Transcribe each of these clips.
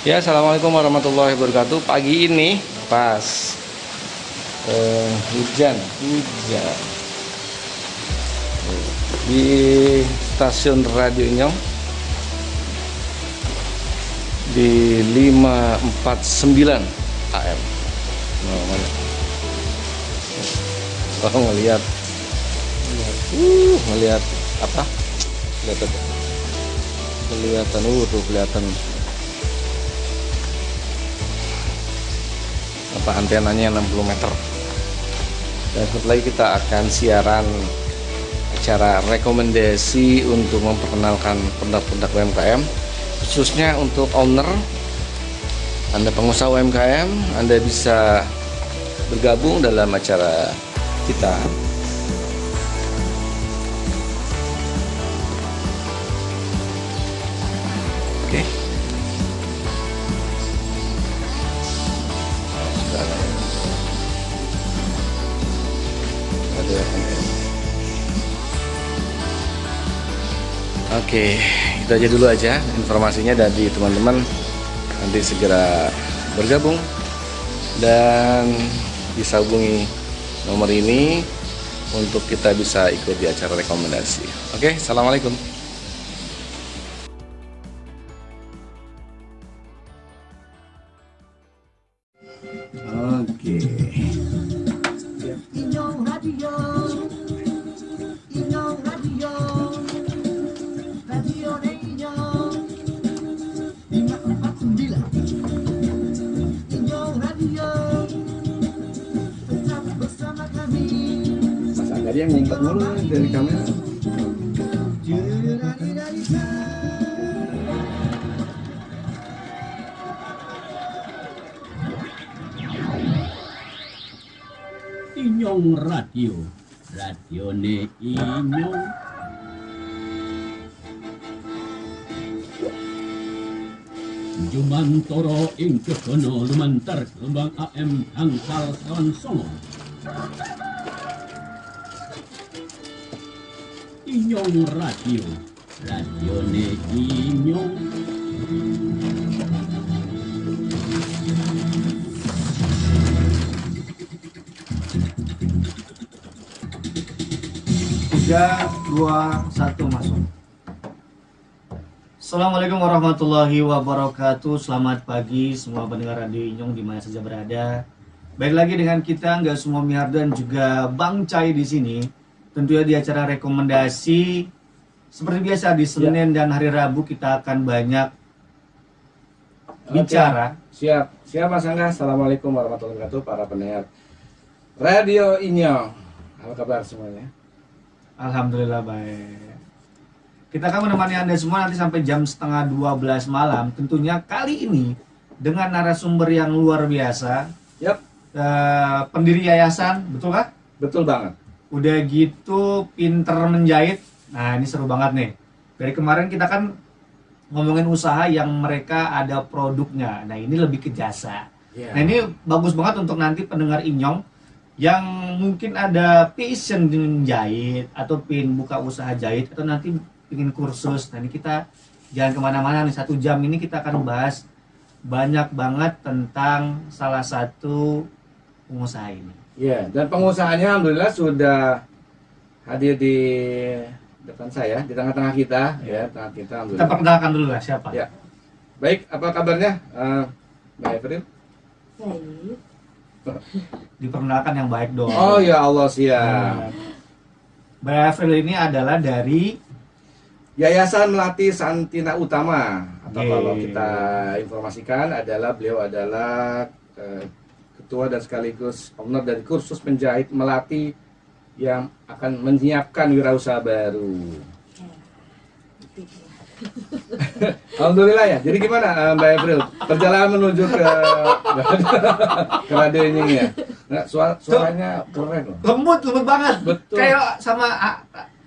Ya, assalamualaikum warahmatullahi wabarakatuh. Pagi ini pas hujan di stasiun Radio Inyong di 549 AM. Nah, mana? Oh, ngelihat apa? Kelihatan, tuh kelihatan apa antenanya 60 meter. Dan setelah itu kita akan siaran acara rekomendasi untuk memperkenalkan produk-produk UMKM, khususnya untuk owner. Anda pengusaha UMKM, Anda bisa bergabung dalam acara kita. Oke. Oke, itu aja dulu aja informasinya dari teman-teman. Nanti segera bergabung dan bisa hubungi nomor ini untuk kita bisa ikut di acara rekomendasi. Oke, assalamualaikum. Oke. Inyong Radio, Inyong Radio, Radio Inyong 549. Inyong Radio, tetap bersama kami. Mas Agari yang ngumpet mulu dari kamera. Inyong Radio, Radio ne Inyong. Jumantoro ing kekono lumantar gelombang AM angsal sawan songo. Inyong Radio, Radio ne Inyong. Tiga, dua, satu, masuk. Assalamualaikum warahmatullahi wabarakatuh. Selamat pagi semua pendengar Radio Inyong di mana saja berada. Baik lagi dengan kita nggak semua Mihar dan juga Bang Cai di sini. Tentunya di acara rekomendasi seperti biasa di Senin dan hari Rabu kita akan banyak bicara. Siap Mas Angga. Assalamualaikum warahmatullahi wabarakatuh para pendengar Radio Inyong. Apa kabar semuanya? Alhamdulillah baik. Kita akan menemani Anda semua nanti sampai jam setengah 12 malam. Tentunya kali ini dengan narasumber yang luar biasa. Yap. Pendiri yayasan, betul kah? Betul banget. Udah gitu pinter menjahit. Nah ini seru banget nih. Dari kemarin kita kan ngomongin usaha yang mereka ada produknya. Nah ini lebih ke jasa. Yeah. Nah ini bagus banget untuk nanti pendengar Inyong yang mungkin ada passion dengan jahit atau pin buka usaha jahit atau nanti ingin kursus. Nah ini kita jangan kemana-mana nih, 1 jam ini kita akan bahas banyak banget tentang salah satu pengusaha ini. Ya, dan pengusahanya alhamdulillah sudah hadir di depan saya, di tengah-tengah kita, ya, tengah kita Kita alhamdulillah. perkenalkan dulu lah siapa. Ya. Baik, apa kabarnya? Mbak Evelyn? Baik. Diperkenalkan yang baik dong. Oh ya Allah, Nah, siap. Mbak Avril ini adalah dari Yayasan Melati Santina Utama, atau Yeay. kalau kita informasikan adalah beliau adalah ketua dan sekaligus owner dari kursus penjahit Melati yang akan menyiapkan wirausaha baru. Alhamdulillah ya. Jadi gimana Mbak April? Perjalanan menuju ke radio ini ya. Nah, suaranya keren loh. lembut banget. Betul. Kayak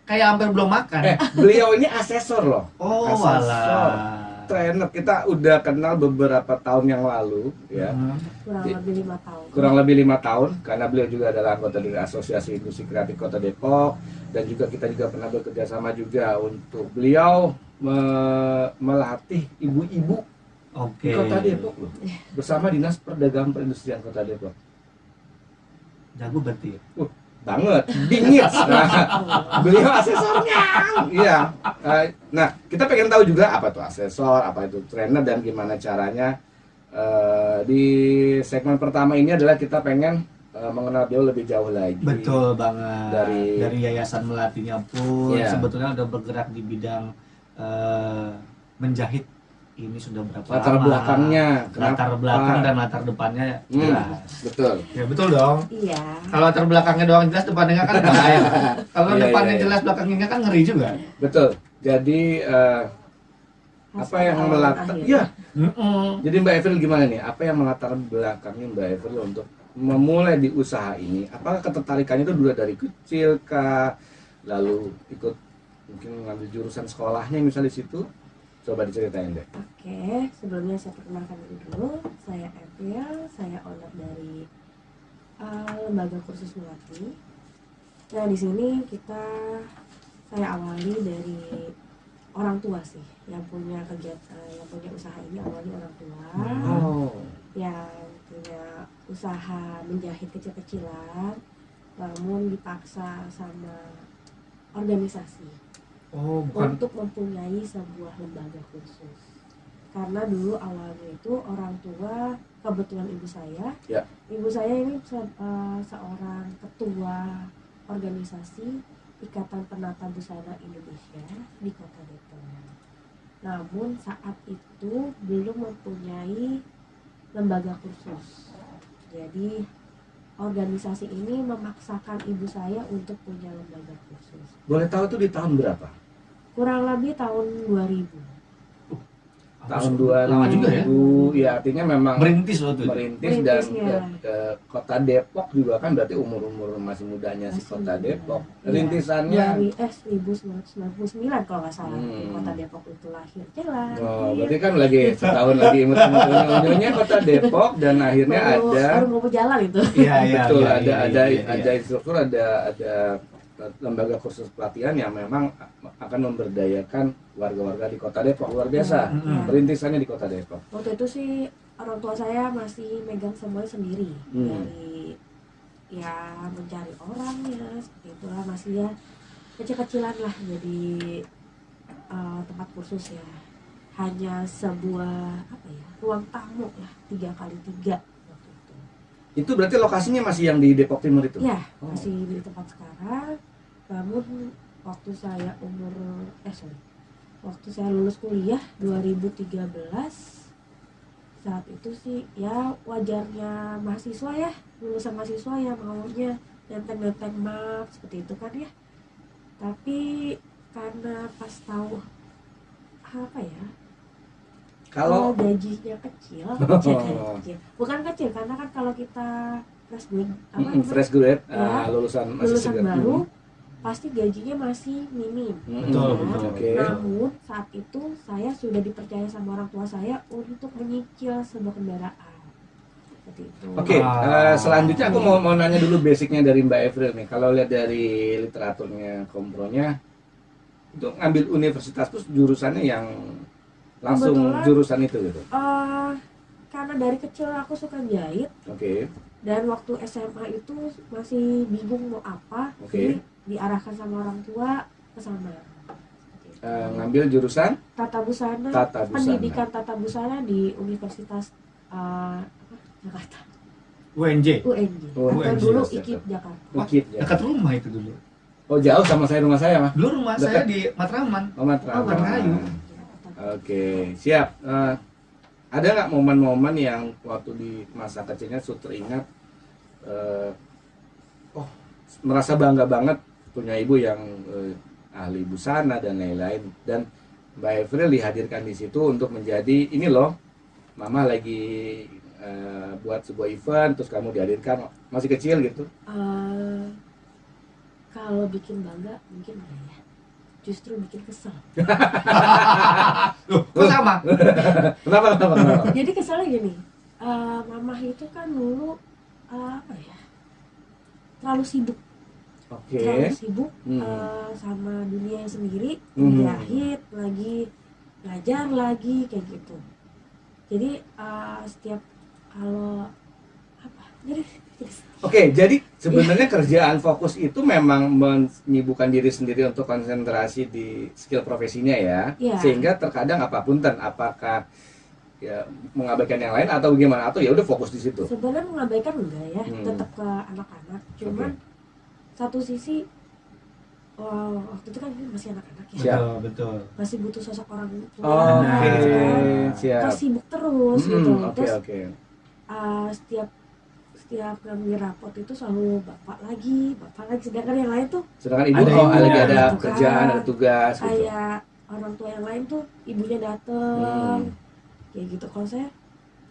kayak hampir belum makan. Beliau ini asesor loh. Oh, Asesor. walah. Trainer, kita udah kenal beberapa tahun yang lalu ya. Kurang lebih 5 tahun. Kurang lebih 5 tahun karena beliau juga adalah anggota dari Asosiasi Industri Kreatif Kota Depok, dan juga kita juga pernah bekerja sama juga untuk beliau melatih ibu-ibu Oke. Di Kota Depok loh. Bersama Dinas Perdagangan Perindustrian Kota Depok. Jago berarti ya? Banget, dingin. Nah, beliau asesornya. Iya. Nah, kita pengen tahu juga apa itu asesor, apa itu trainer, dan gimana caranya. Di segmen pertama ini adalah kita pengen mengenal beliau lebih jauh lagi. Betul banget. Dari yayasan melatihnya pun Iya. sebetulnya udah bergerak di bidang menjahit. Ini sudah berapa latar lama? belakangnya, Latar kenapa? belakang dan latar depannya jelas. Betul. Ya betul dong. Iya. Kalau latar belakangnya doang jelas, depannya kan bahaya. Kalau Iya, depannya iya. jelas, belakangnya kan ngeri juga. Betul. Jadi apa yang Awal melatar? akhir. Iya. Mm-mm. Jadi Mbak Evril gimana nih? Apa yang melatar belakangnya Mbak Evril untuk memulai di usaha ini? Apakah ketertarikannya itu dulu dari kecil kah? Lalu ikut mungkin ngambil jurusan sekolahnya misalnya di situ? Coba diceritain deh. Oke, sebelumnya saya perkenalkan dulu. Saya Evril, saya owner dari lembaga kursus melatih. Nah, di sini saya awali dari orang tua sih, yang punya kegiatan, yang punya usaha ini awalnya orang tua. Oh. Yang punya usaha menjahit kecil-kecilan, namun dipaksa sama organisasi Oh, bukan. untuk mempunyai sebuah lembaga kursus. Karena dulu awalnya itu orang tua, kebetulan ibu saya, Ya. ibu saya ini seorang ketua organisasi Ikatan Penata Busana Indonesia di Kota Depok. Namun saat itu belum mempunyai lembaga kursus. Jadi organisasi ini memaksakan ibu saya untuk punya lembaga kursus. Boleh tahu tuh di tahun berapa? Kurang lebih tahun 2000. Tahun Lama juga ya. 2000. Ya, artinya memang Merintis waktu itu. merintis dan Merintisnya. ke Kota Depok juga kan berarti umur-umur masih mudanya si Masih Kota muda. Depok. Iya. Rintisannya 1999 kalau nggak salah di Kota Depok itu lahir. Jelas. oh, berarti kan lagi setahun lagi imut-imutnya Kota Depok dan akhirnya ada baru mau berjalan itu. Iya, iya. betul iya, ada iya, ada iya, iya. ada instruktur ada lembaga kursus pelatihan yang memang akan memberdayakan warga-warga di Kota Depok luar biasa. Mm-mm. Perintisannya di Kota Depok. Waktu itu sih orang tua saya masih megang semuanya sendiri, dari ya mencari orangnya seperti itulah, masih ya kecil-kecilan lah. Jadi tempat kursus ya hanya sebuah ruang tamu lah 3x3 waktu itu. Itu berarti lokasinya masih yang di Depok Timur itu? Ya, Oh. masih di tempat sekarang. Namun waktu saya waktu saya lulus kuliah 2013, saat itu sih ya wajarnya mahasiswa ya, lulusan mahasiswa ya maunya nenteng-nenteng map seperti itu kan ya. Tapi karena pas tahu Kalau gajinya kecil, bukan kecil karena kan kalau kita fresh fresh grade, Ya, lulusan masih lulusan segar. baru pasti gajinya masih minim. Betul, Ya. betul. Oke. Namun saat itu saya sudah dipercaya sama orang tua saya untuk menyicil sebuah kendaraan. Seperti itu. Oke, selanjutnya aku mau nanya dulu basicnya dari Mbak Evril nih. Kalau lihat dari literaturnya, kompronya, itu ngambil universitas terus jurusannya yang langsung Kebetulan, jurusan itu gitu. Karena dari kecil aku suka jahit Oke. dan waktu SMA itu masih bingung mau apa, Oke. jadi diarahkan sama orang tua ke sana. Seperti itu. Ngambil jurusan Tata busana, Tata Busana. pendidikan tata busana di Universitas Jakarta, UNJ. UNJ, Oh, atau UNJ, dulu Jakarta. IKIP Jakarta. Ukit ya. Dekat rumah itu dulu. Oh, jauh sama rumah saya mah. Dulu rumah Dekat. saya di Matraman. Matraman. Kayu. Oke, siap. Ada nggak momen-momen yang waktu di masa kecilnya teringat, merasa bangga banget punya ibu yang ahli busana dan lain-lain, dan Mbak Evril dihadirkan di situ untuk menjadi ini loh, mama lagi buat sebuah event terus kamu dihadirkan masih kecil gitu. Kalau bikin bangga mungkin enggak ya, justru bikin kesel. Loh, kok sama? Kenapa? Jadi keselnya gini, mamah itu kan dulu terlalu sibuk. Oke. Terlalu sibuk Hmm. sama dunia sendiri, Hmm. menjahit lagi, ngajar lagi kayak gitu. Jadi setiap kalau apa? Jadi Oke, jadi sebenarnya kerjaan fokus itu memang menyibukkan diri sendiri untuk konsentrasi di skill profesinya ya. Iya. Sehingga terkadang apapun apakah ya mengabaikan yang lain atau gimana, atau ya udah fokus di situ. sebenarnya mengabaikan enggak ya, Hmm. tetap ke anak-anak. Cuman satu sisi waktu itu kan masih anak-anak ya. Siap. Betul. Masih butuh sosok orang tua. Oke, gitu kan. siap. Terus sibuk terus gitu. Oke, Terus oke. setiap ngambil rapot itu selalu bapak lagi, sedangkan yang lain tuh Sedangkan ibu Ada ibunya, lagi ada gitu kan. kerjaan, ada tugas gitu. kayak orang tua yang lain tuh ibunya dateng kayak gitu. Kalau saya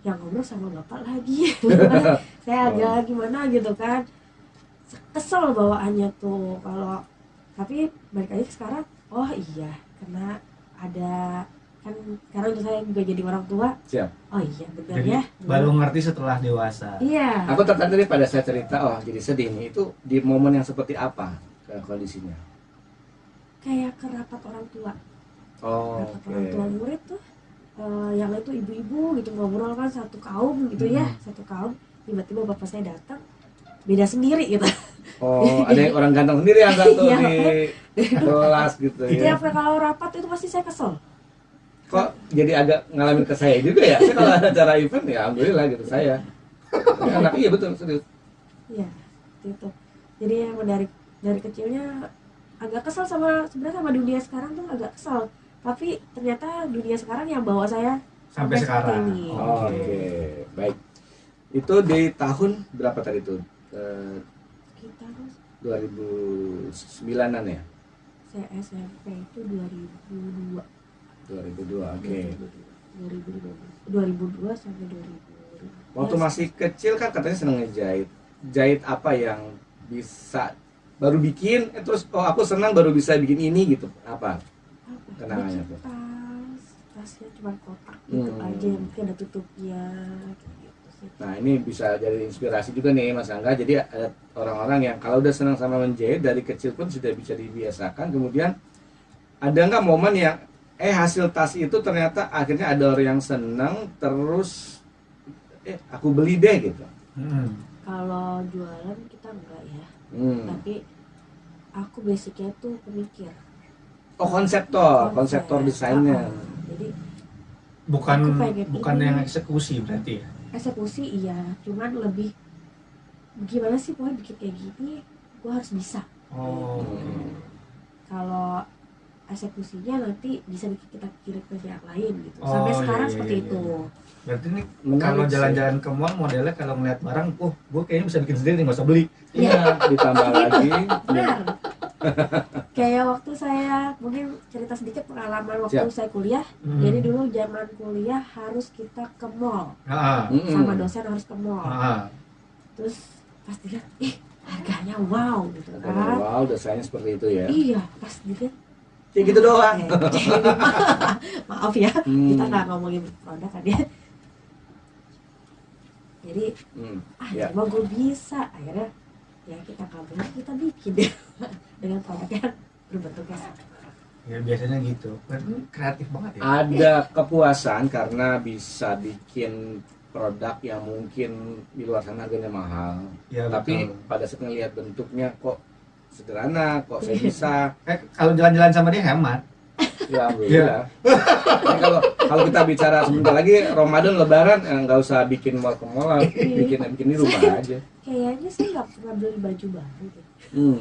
yang ngobrol sama bapak lagi saya agak gimana gitu kan, kesel bawaannya tuh. Kalau tapi balik lagi sekarang, oh iya karena ada kan, karena untuk saya juga jadi orang tua. Siap. Oh iya benar Jadi ya. baru ngerti setelah dewasa. Iya. Aku tertarik tadi pada saya cerita, oh jadi sedih nih, itu di momen yang seperti apa kondisinya? Kayak ke rapat orang tua. Oh, Rapat oke. orang tua murid tuh yang lain tuh ibu-ibu gitu ngobrol kan, satu kaum gitu ya, satu kaum. Tiba-tiba bapak saya datang beda sendiri gitu. Oh, ada yang orang ganteng sendiri yang tuh Iya. di kelas gitu ya. Tiap kalau rapat itu pasti saya kesel. Kok jadi agak ngalamin ke saya juga ya? Saya kalau ada acara event ya alhamdulillah gitu saya. Ya, anak iya betul serius. Iya, gitu. Jadi emang dari kecilnya agak kesel sebenarnya sama dunia sekarang tuh agak kesel. Tapi ternyata dunia sekarang yang bawa saya Sampai seperti sekarang. ini. Oh, oke, baik. Itu di tahun berapa tadi itu? Kita harus 2009-an ya? saya SMP itu 2002. 2002, oke. 2002 sampai 2000. Waktu masih kecil kan katanya seneng ngejahit. Jahit apa yang bisa baru bikin, terus oh aku senang baru bisa bikin ini gitu. Apa? Kenangannya tuh. Tasnya cuma kotak gitu aja, yang mungkin ada tutupnya gitu sih. Nah ini bisa jadi inspirasi juga nih Mas Angga. Jadi ada orang-orang yang kalau udah senang sama menjahit dari kecil pun sudah bisa dibiasakan. Kemudian ada nggak momen yang hasil tas itu ternyata akhirnya ada orang yang senang terus aku beli deh gitu. Kalau jualan kita enggak ya, tapi aku basicnya tuh pemikir. Oh konseptor desainnya. Jadi Bukan aku pengen ini. yang eksekusi berarti ya. Eksekusi iya, cuman lebih gimana sih pokoknya bikin kayak gini, gua harus bisa. Oh. Kalau eksekusinya nanti bisa kita kirim ke pihak lain gitu. Sampai sekarang seperti itu. Berarti ini Menarik kalau sih. jalan-jalan ke mall modelnya kalau ngeliat barang, gue kayaknya bisa bikin sendiri nih, nggak usah beli. Iya, ditambah lagi. Benar. Kayak waktu saya mungkin cerita sedikit pengalaman waktu Siap. saya kuliah. Jadi dulu zaman kuliah harus kita ke mall. Sama dosen harus ke mall. Terus pas dilihat, harganya wow gitu kan. Wow, desainnya seperti itu ya. Iya, pas dilihat Kayak gitu doang. maaf ya, kita nggak ngomongin produk kan ya. Jadi Ya. cuma gue bisa. Akhirnya ya kita kabur, kita bikin deh dengan produk yang berbentuknya sama. Ya biasanya gitu. Kreatif banget ya. Ada kepuasan karena bisa bikin produk yang mungkin di luar sana harganya mahal. Ya, Tapi betul. pada saat ngelihat bentuknya kok sederhana, kok saya bisa. Kalau jalan-jalan sama dia hemat. Ya alhamdulillah. Jadi kalau kita bicara sebentar lagi Ramadan Lebaran, nggak usah bikin mall ke mall, bikin di rumah aja. Kayaknya saya nggak pernah beli baju baru deh.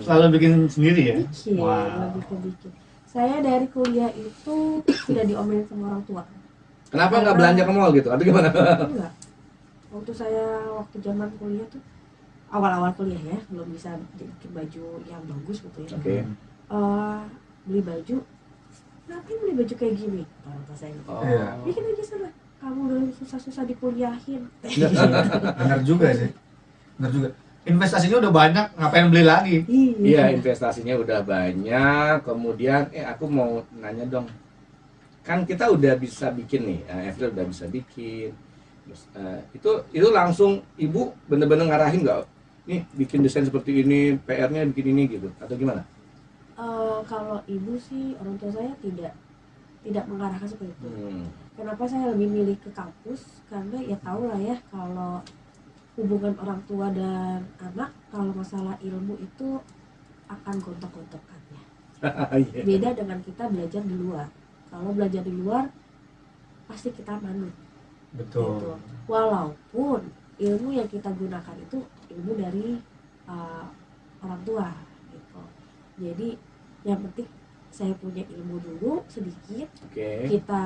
Selalu bikin sendiri ya. Bikin, Wow. bikin. Saya dari kuliah itu sudah diomelin sama orang tua. Kenapa nggak belanja ke mall gitu? Atau gimana? Enggak. Waktu zaman kuliah tuh awal-awal kuliah ya, belum bisa bikin baju yang bagus gitu ya. Oke. Beli baju, ngapain beli baju kayak gini? Orang tua saya gitu. Oh. Iya. Bikin aja sana. Kamu udah susah-susah dikuliahin. Benar juga sih. Benar juga. Investasinya udah banyak, ngapain beli lagi? Iya, investasinya udah banyak. Kemudian aku mau nanya dong. Kan kita udah bisa bikin nih, Evril udah bisa bikin. Terus, itu langsung ibu bener-bener ngarahin nggak? Nih bikin desain seperti ini, PR-nya bikin ini gitu, atau gimana? Kalau ibu sih, orang tua saya tidak tidak mengarahkan seperti itu. Kenapa saya lebih milih ke kampus? Karena ya tahu lah ya kalau hubungan orang tua dan anak kalau masalah ilmu itu akan gontok-gontokan ya. Beda dengan kita belajar di luar. Kalau belajar di luar pasti kita manut. Betul. Gitu. Walaupun ilmu yang kita gunakan itu ilmu dari orang tua gitu. Jadi yang penting saya punya ilmu dulu sedikit. Kita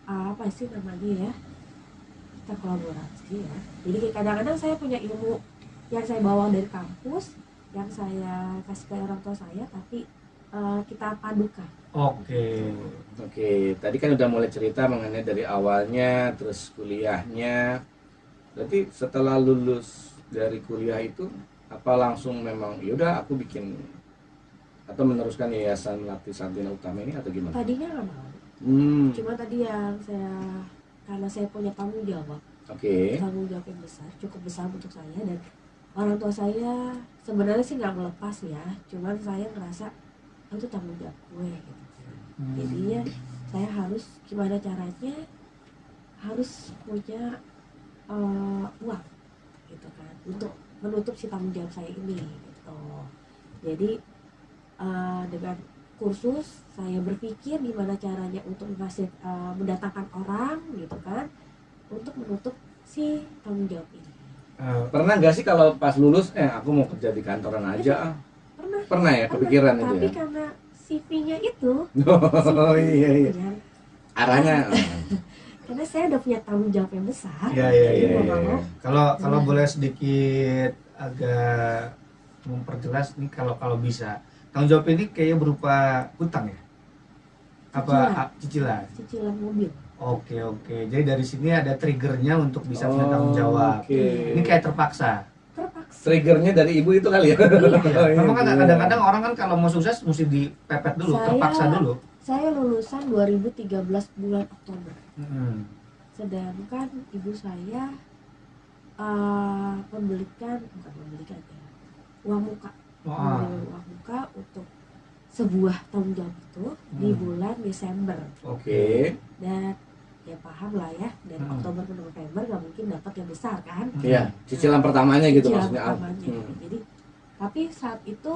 apa sih namanya ya? Kita kolaborasi ya. Jadi kadang-kadang saya punya ilmu yang saya bawa dari kampus, yang saya kasih ke orang tua saya, tapi kita padukan. Oke. Tadi kan udah mulai cerita mengenai dari awalnya, terus kuliahnya. Berarti setelah lulus dari kuliah itu, apa langsung memang yaudah aku bikin atau meneruskan Yayasan Melati Santina Utama ini atau gimana? Tadinya nggak mau. Cuma tadi yang karena saya punya tanggung jawab. Tanggung jawab yang besar, cukup besar untuk saya, dan orang tua saya sebenarnya sih nggak melepas ya, cuman saya ngerasa itu tanggung jawab gue gitu. Jadinya saya harus gimana caranya harus punya uang gitu kan untuk menutup si tanggung jawab saya ini gitu. Jadi dengan kursus saya berpikir gimana caranya untuk mendatangkan orang gitu kan untuk menutup si tanggung jawab ini. Pernah nggak sih kalau pas lulus aku mau kerja di kantoran aja? Pernah ya kepikiran itu ya? Tapi karena CV-nya itu iya. Arahnya karena saya udah punya tanggung jawab yang besar. Iya. Kalau boleh sedikit agak memperjelas nih, kalau bisa tanggung jawab ini kayaknya berupa hutang ya? Cicilan mobil. Oke. Jadi dari sini ada triggernya untuk bisa punya tanggung jawab. Ini kayak terpaksa. Triggernya dari ibu itu kali ya? Memang kan kadang-kadang orang kan kalau mau sukses mesti dipepet dulu, terpaksa dulu. Saya lulusan 2013 bulan Oktober. Sedangkan ibu saya bukan membelikan ya, uang muka. Uang muka untuk sebuah tanggung jawab itu di bulan Desember. Dan ya paham lah ya, dari Oktober ke November nggak mungkin dapat yang besar kan? Iya, cicilan pertamanya gitu maksudnya. Jadi tapi saat itu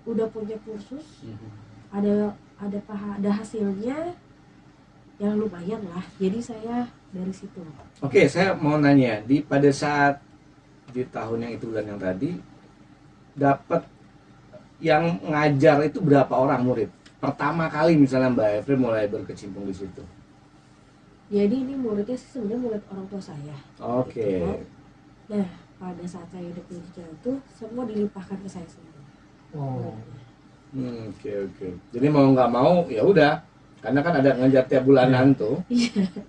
udah punya kursus, ada hasilnya yang lumayan lah. Jadi saya dari situ. Oke, saya mau nanya pada saat di tahun yang itu bulan yang tadi dapat yang ngajar itu berapa orang murid? Pertama kali misalnya Mbak Efri mulai berkecimpung di situ. Jadi ini muridnya sih sebenarnya murid orang tua saya. Gitu. Nah, pada saat saya udah punya itu semua dilimpahkan ke saya semua. Oke. Jadi mau nggak mau ya udah, karena kan ada ngajar tiap bulanan tuh.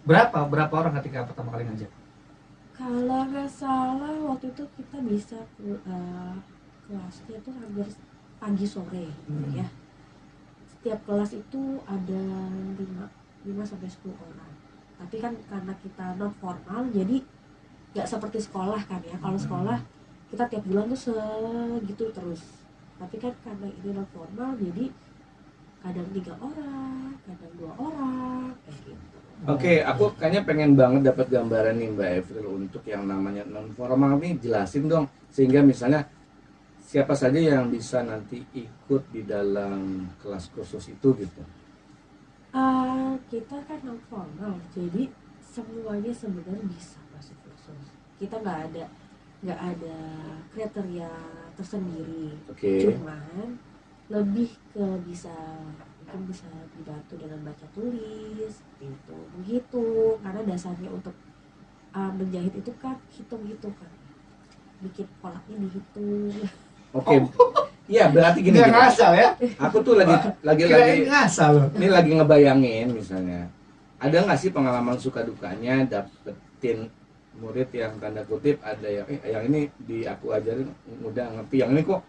Berapa orang ketika pertama kali ngajar? Kalau nggak salah waktu itu kita bisa kelasnya tuh hampir pagi sore ya. Setiap kelas itu ada 5 sampai 10 orang. Tapi kan karena kita non formal jadi nggak seperti sekolah kan ya. Kalau sekolah kita tiap bulan tuh segitu terus. Tapi kan karena ini non formal jadi kadang 3 orang, kadang 2 orang kayak gitu. Oke, aku kayaknya pengen banget dapat gambaran nih Mbak Efril untuk yang namanya non formal nih, jelasin dong sehingga misalnya siapa saja yang bisa nanti ikut di dalam kelas kursus itu gitu. Kita kan non formal, jadi semuanya sebenarnya bisa masuk kursus. Kita nggak ada kriteria tersendiri. Cuman lebih ke mungkin bisa dibantu dengan baca tulis gitu, begitu. Karena dasarnya untuk menjahit itu kan hitung kan, bikin polanya dihitung. Iya berarti gini. Ngasal ya? Aku tuh lagi ngasal loh. Ini lagi ngebayangin misalnya, ada nggak sih pengalaman suka dukanya dapetin murid yang tanda kutip ada yang ini di aku ajarin udah ngerti, yang ini kok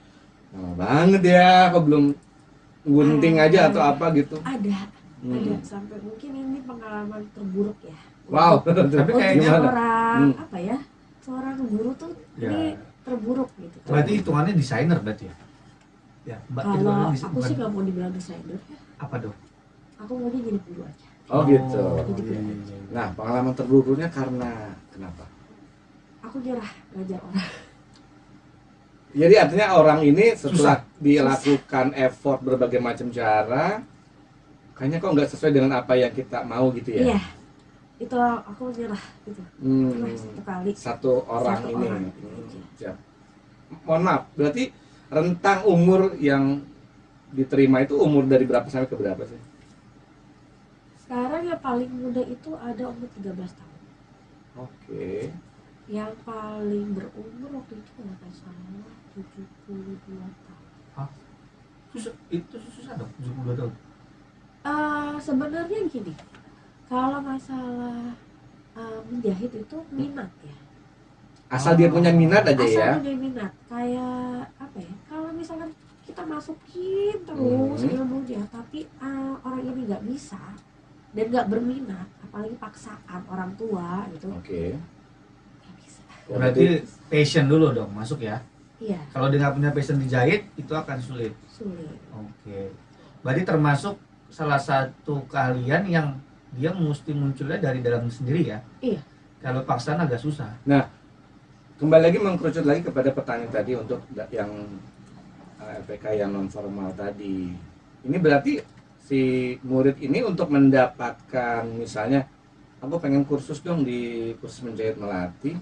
lama banget ya, kok belum gunting aja atau apa gitu? Ada sampai mungkin ini pengalaman terburuk ya. Wow. Tapi kayaknya seorang guru tuh ini terburuk gitu. Berarti hitungannya desainer berarti ya? Kalau aku sih nggak mau dibilang desainer ya. Apa dong? Aku maunya jadi guru aja. Oh gitu. Jadi guru iya, aja. iya. Nah, pengalaman terburuknya karena kenapa? Aku nyerah ngajar orang. Jadi artinya orang ini setelah dilakukan effort berbagai macam cara, kayaknya kok nggak sesuai dengan apa yang kita mau gitu ya? Iya, itu aku nyerah gitu. Nyerah satu kali. Satu orang Satu ini. orang aja. Siap. Mohon maaf, berarti rentang umur yang diterima itu umur dari berapa sampai ke berapa sih? Sekarang yang paling muda itu ada umur 13 tahun. Oke. Yang paling berumur waktu itu kalau nggak salah 72 tahun. Hah? Itu susah dong, 72 tahun. Sebenarnya gini, kalau masalah menjahit itu minat ya. Asal dia punya minat aja Asal ya. punya minat, kayak apa ya? Kalau misalkan kita masukin terus ilmunya, tapi orang ini nggak bisa dan nggak berminat, apalagi paksaan orang tua gitu, Oke. nggak bisa. Berarti passion dulu dong masuk ya. Iya, Kalau dia nggak punya passion di jahit, itu akan sulit. sulit. Oke. Berarti termasuk salah satu kalian yang dia mesti munculnya dari dalam sendiri ya. Iya. Kalau paksaan agak susah. Kembali lagi mengkerucut lagi kepada pertanyaan tadi untuk yang LPK yang non formal tadi. Ini berarti si murid ini untuk mendapatkan misalnya aku pengen kursus dong di kursus menjahit melatih.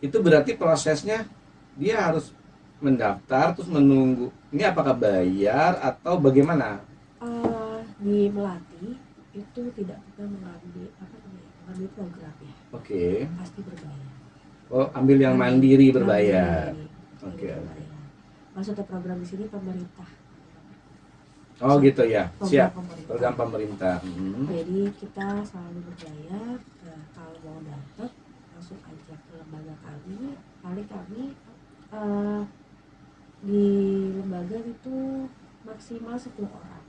Itu berarti prosesnya dia harus mendaftar terus menunggu. Ini apakah bayar atau bagaimana? Di Melati itu tidak pernah mengambil program ya, Oke. pasti berbayar. Oh, ambil yang mandiri berbayar. Mandiri, Oke. berbayar. Maksudnya program di sini pemerintah. Oh gitu ya. Program Siap. pemerintah. Program pemerintah. Jadi kita selalu berbayar. Nah, kalau mau daftar langsung aja ke lembaga kami. Paling kami di lembaga itu maksimal 10 orang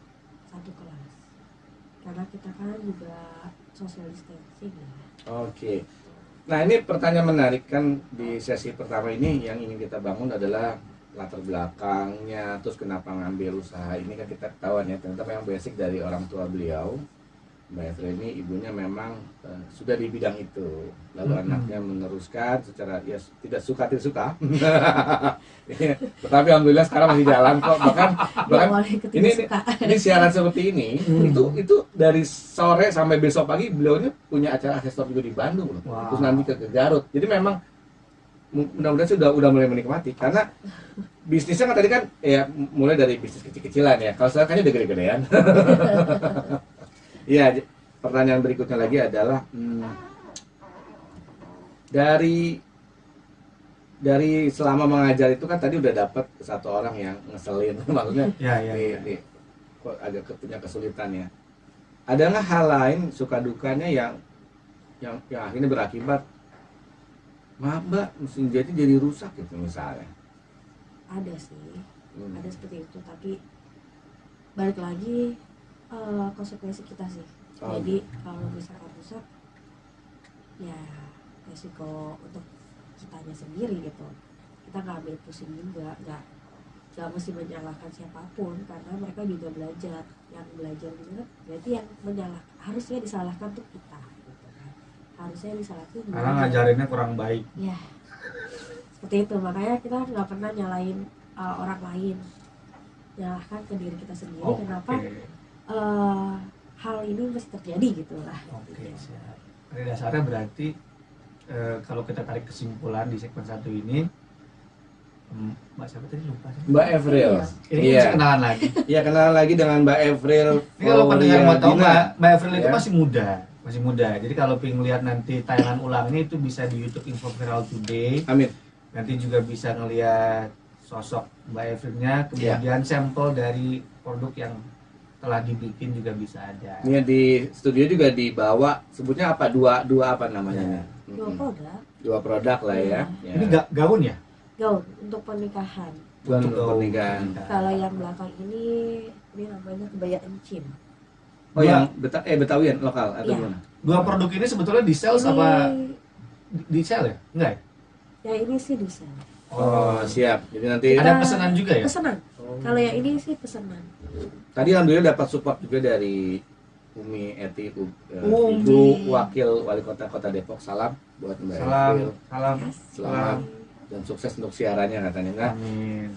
satu kelas. Karena kita kan juga social distancing ya. Oke. Nah ini pertanyaan menarik kan di sesi pertama ini yang ingin kita bangun adalah latar belakangnya, terus kenapa ngambil usaha ini kan kita ketahuan ya ternyata yang basic dari orang tua beliau. Mbak Efreni ibunya memang sudah di bidang itu, lalu anaknya meneruskan secara ya tidak suka. Tetapi alhamdulillah sekarang masih jalan kok, bahkan ini siaran seperti ini itu dari sore sampai besok pagi beliau ini punya acara asesor juga di Bandung loh. Wow. Terus nanti ke Garut, jadi memang mudah-mudahan sudah mulai menikmati karena bisnisnya kan tadi kan ya mulai dari bisnis kecil-kecilan ya, kalau sekarang kayaknya udah gede-gedean. Iya, pertanyaan berikutnya lagi adalah dari selama mengajar itu kan tadi udah dapat satu orang yang ngeselin, maksudnya Ya. kok agak punya kesulitan ya. Ada nggak hal lain suka dukanya yang akhirnya berakibat maaf mbak mesin jahit jadi rusak gitu misalnya? Ada sih, ada seperti itu, tapi balik lagi konsekuensi kita sih. Jadi kalau misalkan rusak ya resiko untuk kitanya sendiri gitu, kita nggak ambil pusing juga, nggak mesti menyalahkan siapapun karena mereka juga belajar. Yang belajar juga berarti yang harusnya disalahkan tuh kita gitu kan. Harusnya disalahkan Karena ngajarinnya kurang baik. ya seperti itu, makanya kita nggak pernah nyalain orang lain, nyalahkan ke diri kita sendiri. Kenapa hal ini mesti terjadi gitu lah. Oke, siap. Pada dasarnya berarti kalau kita tarik kesimpulan di segmen 1 ini, Mbak siapa tadi lupa sih? Mbak Evril. Ini bisa kenalan lagi. Iya, kenalan lagi dengan Mbak Evril. Ini kalau pendengar mau tahu Dina. Mbak Evril itu Ya. masih muda. Jadi kalau pengen lihat nanti tayangan ulangnya itu bisa di YouTube Info Viral Today. Amin. Nanti juga bisa ngelihat sosok Mbak Evrilnya, kemudian sampel dari produk yang telah dibikin juga bisa ada. Ini di studio juga dibawa sebutnya apa? Dua apa namanya? Dua produk, Dua produk lah ya. Ya. Ini gaun ya? gaun untuk pernikahan. Bukan Untuk untuk pernikahan. Kalau yang belakang ini namanya kebaya encim. Oh yang Betawian lokal atau Iya. gimana? Dua produk ini sebetulnya di sales Ini- apa di sell ya? Enggak ya? Ya ini sih desain. Oh siap. Jadi nanti Ada pesanan juga ya? Pesanan. Kalau yang ini sih pesanan. Tadi alhamdulillah dapat support juga dari Umi Eti, Umi. Ibu Wakil Wali Kota Depok. Salam buat Mbak Evril. Salam. Selamat dan sukses untuk siarannya katanya. Nah, Amin.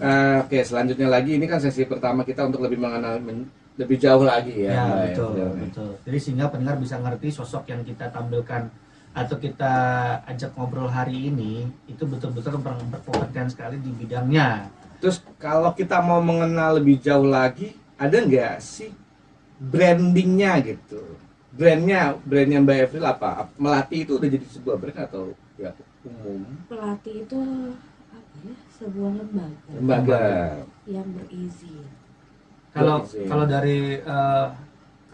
oke, selanjutnya lagi ini kan sesi pertama kita untuk lebih mengenal lebih jauh lagi ya. Ya, Mbak betul, Evril. betul. Jadi sehingga pendengar bisa ngerti sosok yang kita tampilkan atau kita ajak ngobrol hari ini itu betul-betul berkompeten sekali di bidangnya. Terus kalau kita mau mengenal lebih jauh lagi, ada nggak sih brandingnya gitu? Brandnya Mbak Evril apa? Melati itu udah jadi sebuah brand atau ya umum? Melati itu apa ya? Sebuah lembaga Lembaga. yang berizin. Kalau Berizin. kalau dari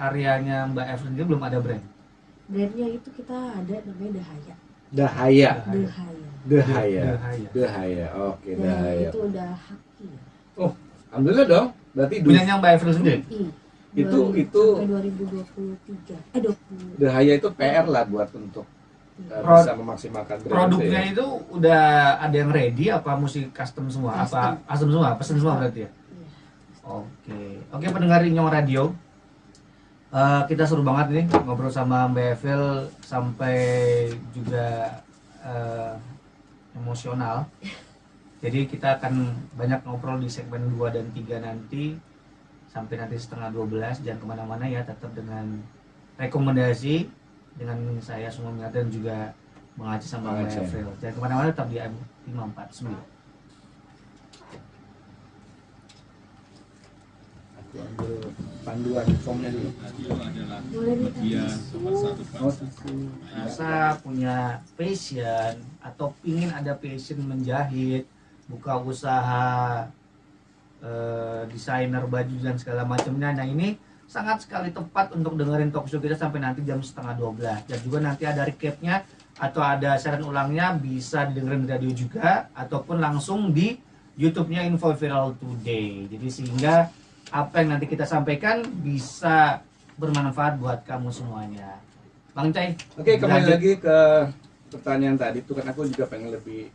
karyanya Mbak Evelyn dia belum ada brand. Brandnya itu kita ada namanya Dahaya. Dahaya. Dahaya. Dahaya. Dahaya. Dahaya. Oke, Dahaya Dahaya. itu udah haki. Oh, alhamdulillah dong. Berarti Punyanya Mbak Evelyn sendiri. Itu- sampai 2023. 20. Dahaya itu PR lah buat untuk Pro- bisa memaksimalkan brand Produknya itu ya. itu udah ada yang ready apa mesti custom semua? Apa custom semua? Pesen semua berarti ya? Iya. Oke, pendengar Inyong Radio, kita seru banget nih ngobrol sama Mbak Evel sampai juga emosional. Jadi kita akan banyak ngobrol di segmen 2 dan 3 nanti sampai nanti setengah 12. Jangan kemana-mana ya, tetap dengan rekomendasi dengan saya semua dan juga mengaji sama Mbak Mengaji. Evel. Jangan kemana-mana, tetap di M549. Aku ambil panduan formnya dulu. Radio adalah Boleh minta bagian tisu? nomor satu Oh, Rasa punya passion atau ingin ada passion menjahit, buka usaha desainer baju dan segala macamnya. Nah ini sangat sekali tepat untuk dengerin talk show kita sampai nanti jam setengah 12. Dan juga nanti ada recapnya atau ada siaran ulangnya bisa didengerin di radio juga ataupun langsung di YouTube-nya Info Viral Today. Jadi sehingga apa yang nanti kita sampaikan bisa bermanfaat buat kamu semuanya. Bang Cai. Oke, kembali lanjut. lagi ke pertanyaan tadi itu kan aku juga pengen lebih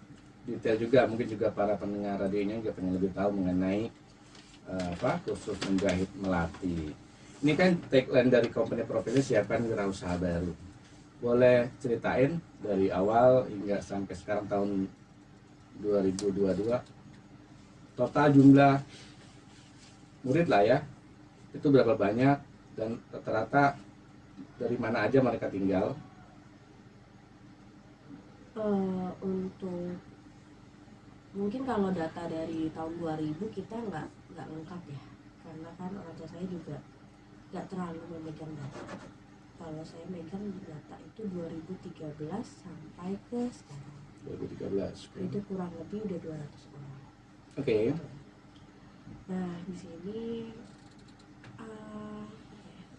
detail juga, mungkin juga para pendengar radionya juga pengen lebih tahu mengenai kursus menjahit melati. Ini kan tagline dari company Profilnya, siapkan wirausaha baru. Boleh ceritain dari awal hingga sampai sekarang tahun 2022 total jumlah murid lah ya, itu berapa banyak dan rata-rata dari mana aja mereka tinggal? Untuk mungkin kalau data dari tahun 2000 kita nggak lengkap ya, karena kan orang tua saya juga nggak terlalu memegang data. Kalau saya megang data itu 2013 sampai ke sekarang 2013. itu kurang lebih udah 200 orang. Oke. Nah di sini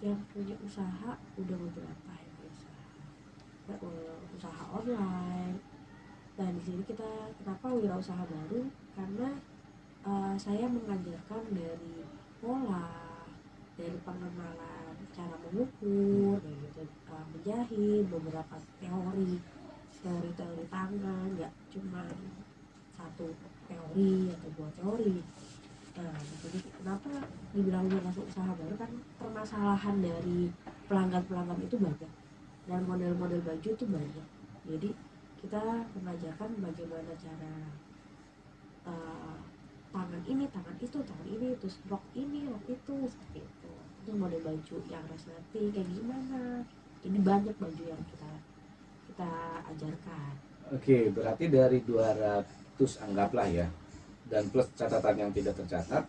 yang punya usaha udah beberapa yang punya usaha online. Nah di sini kita kenapa wirausaha baru, karena saya mengajarkan dari pola, dari pengenalan cara mengukur, gitu, menjahit, beberapa teori tangan, nggak cuma satu teori atau dua teori. Nah, jadi kenapa dibilang usaha baru, kan permasalahan dari pelanggan itu banyak dan model-model baju itu banyak. Jadi kita mengajarkan bagaimana cara tangan ini, terus rok ini, rok itu, seperti itu. Itu model baju yang resleting kayak gimana. Jadi banyak baju yang kita ajarkan. Oke, berarti dari 200 anggaplah ya, dan plus catatan yang tidak tercatat,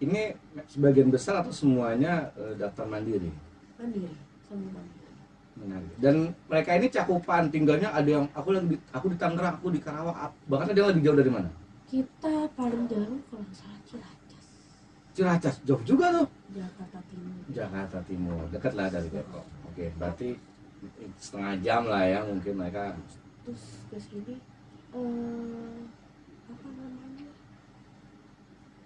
ini sebagian besar atau semuanya daftar mandiri? Mandiri, semua mandiri. Menarik. Dan mereka ini cakupan tinggalnya ada yang aku di Tangerang, aku di Karawang, bahkan ada yang lebih jauh dari mana? Kita paling jauh kalau nggak salah Ciracas, Ciracas, jauh juga tuh. Jakarta Timur. Jakarta Timur, dekat lah dari Depok. Oke, berarti setengah jam lah ya mungkin mereka. Terus ke sini apa namanya,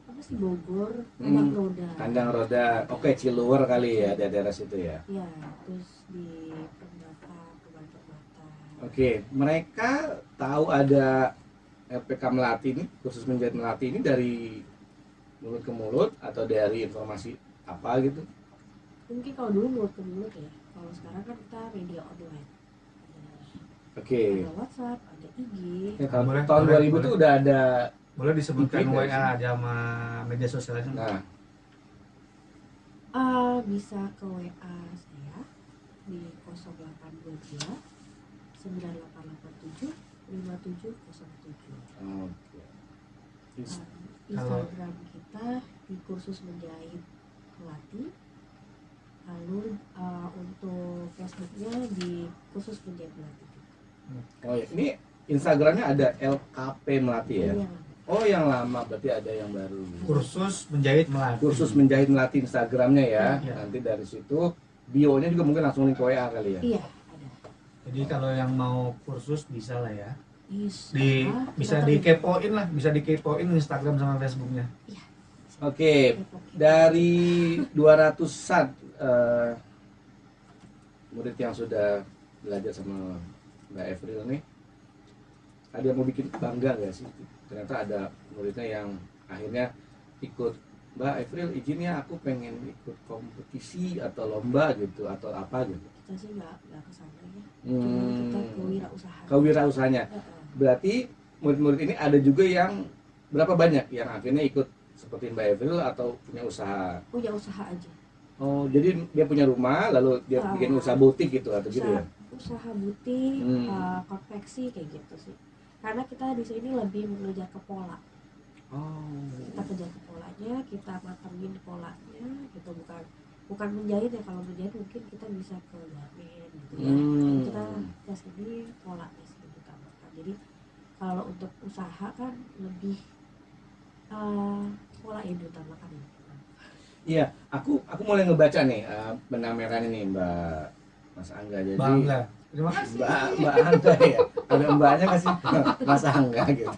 apa sih, Bogor, Kandang Roda. Kandang Roda, oke, Ciluwer kali ya, daerah situ ya. Ya, terus di Permata. Oke, mereka tahu ada LPK Melati ini, khusus menjahit Melati ini dari mulut ke mulut atau dari informasi apa gitu? Mungkin kalau dulu mulut ke mulut ya, kalau sekarang kan kita media online, Oke. ada WhatsApp, ada IG. Ya, tahun Boleh, 2000 boleh. tuh udah ada. Boleh disebutkan IG nggak WA aja sama media sosialnya. Nah, Bisa ke WA saya di 0822 9887 5707. oke. Instagram kita di kursus menjahit melati. Lalu untuk Facebooknya di kursus menjahit melati juga. Oh ya, ini Instagramnya ada LKP Melati ya? Ini yang Oh, yang lama, berarti ada yang baru. Kursus menjahit melati. Kursus menjahit melati Instagramnya ya. Iya. Nanti dari situ bio-nya juga mungkin langsung link ke WA kali ya. iya ada. Jadi kalau yang mau kursus bisa lah ya. Bisa, Bisa kita dikepoin lah, bisa dikepoin Instagram sama Facebooknya. Iya. Oke, dari 200-an murid yang sudah belajar sama Mbak Evril nih, ada yang mau bikin bangga nggak sih? Ternyata ada muridnya yang akhirnya ikut, Mbak Evril izin ya aku pengen ikut kompetisi atau lomba gitu atau apa gitu. Kita sih nggak kesana ya. Cuma kita kewirausahaan. Kewirausahanya. Berarti murid-murid ini ada juga yang berapa banyak yang akhirnya ikut seperti Mbak Evril atau punya usaha? Punya usaha aja. Oh, jadi dia punya rumah lalu dia bikin usaha butik gitu atau gitu ya? Usaha butik, konveksi kayak gitu sih. Karena kita di sini lebih mengejar ke pola. Oh. Kita kejar ke polanya, kita matengin polanya, gitu bukan menjahit ya. Kalau menjahit mungkin kita bisa ke garmen gitu ya. Kita ke sini polanya sih utamakan. Jadi kalau untuk usaha kan lebih pola yang diutamakan. Iya, aku mulai ngebaca nih benang merah ini Mbak Mas Angga. Jadi Bangga. Terima kasih. Mbak Angga ya. Ada mbaknya kasih Mas Angga gitu.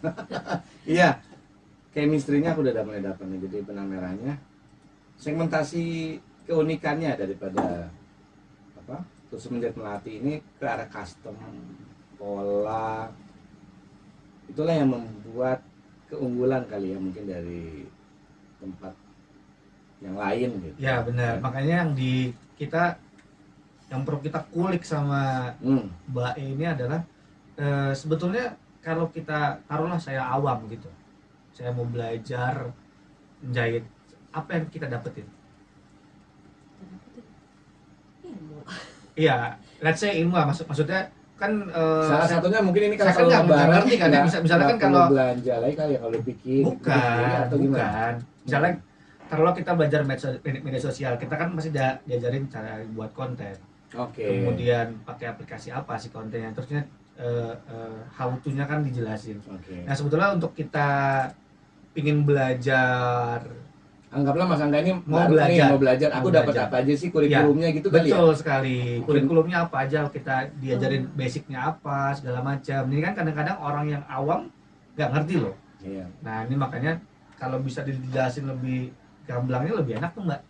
Iya. Chemistry-nya aku udah mulai dapat nih. Jadi benang merahnya segmentasi keunikannya daripada apa? Terus menjadi melati ini ke arah custom, pola. Itulah yang membuat keunggulan kali ya mungkin dari tempat yang lain gitu. Ya benar. Makanya yang perlu kita kulik sama Mbak E ini adalah sebetulnya kalau kita taruhlah saya awam gitu, saya mau belajar menjahit, apa yang kita dapetin? Ilmu. Iya, let's say ilmu lah, maksudnya kan Salah satunya mungkin ini saya kan nggak ngerti kan ya, misalnya kan kalau belanja lagi kali ya kalau bikin atau gimana? bukan. Misalnya taruhlah kita belajar media sosial, kita kan masih diajarin cara buat konten. Oke. Kemudian pakai aplikasi apa sih kontennya, terusnya how to-nya kan dijelasin. Oke. Nah sebetulnya untuk kita pingin belajar, Anggaplah Mas Angga ini Mau baru nih, belajar. mau belajar. Aku Mau dapat belajar. apa aja sih kurikulumnya gitu kali ya? betul sekali, kurikulumnya apa aja, kita diajarin basicnya apa segala macam. Ini kan kadang-kadang orang yang awam nggak ngerti loh. Iya. Nah ini makanya kalau bisa dijelasin lebih gamblangnya lebih enak tuh Mbak.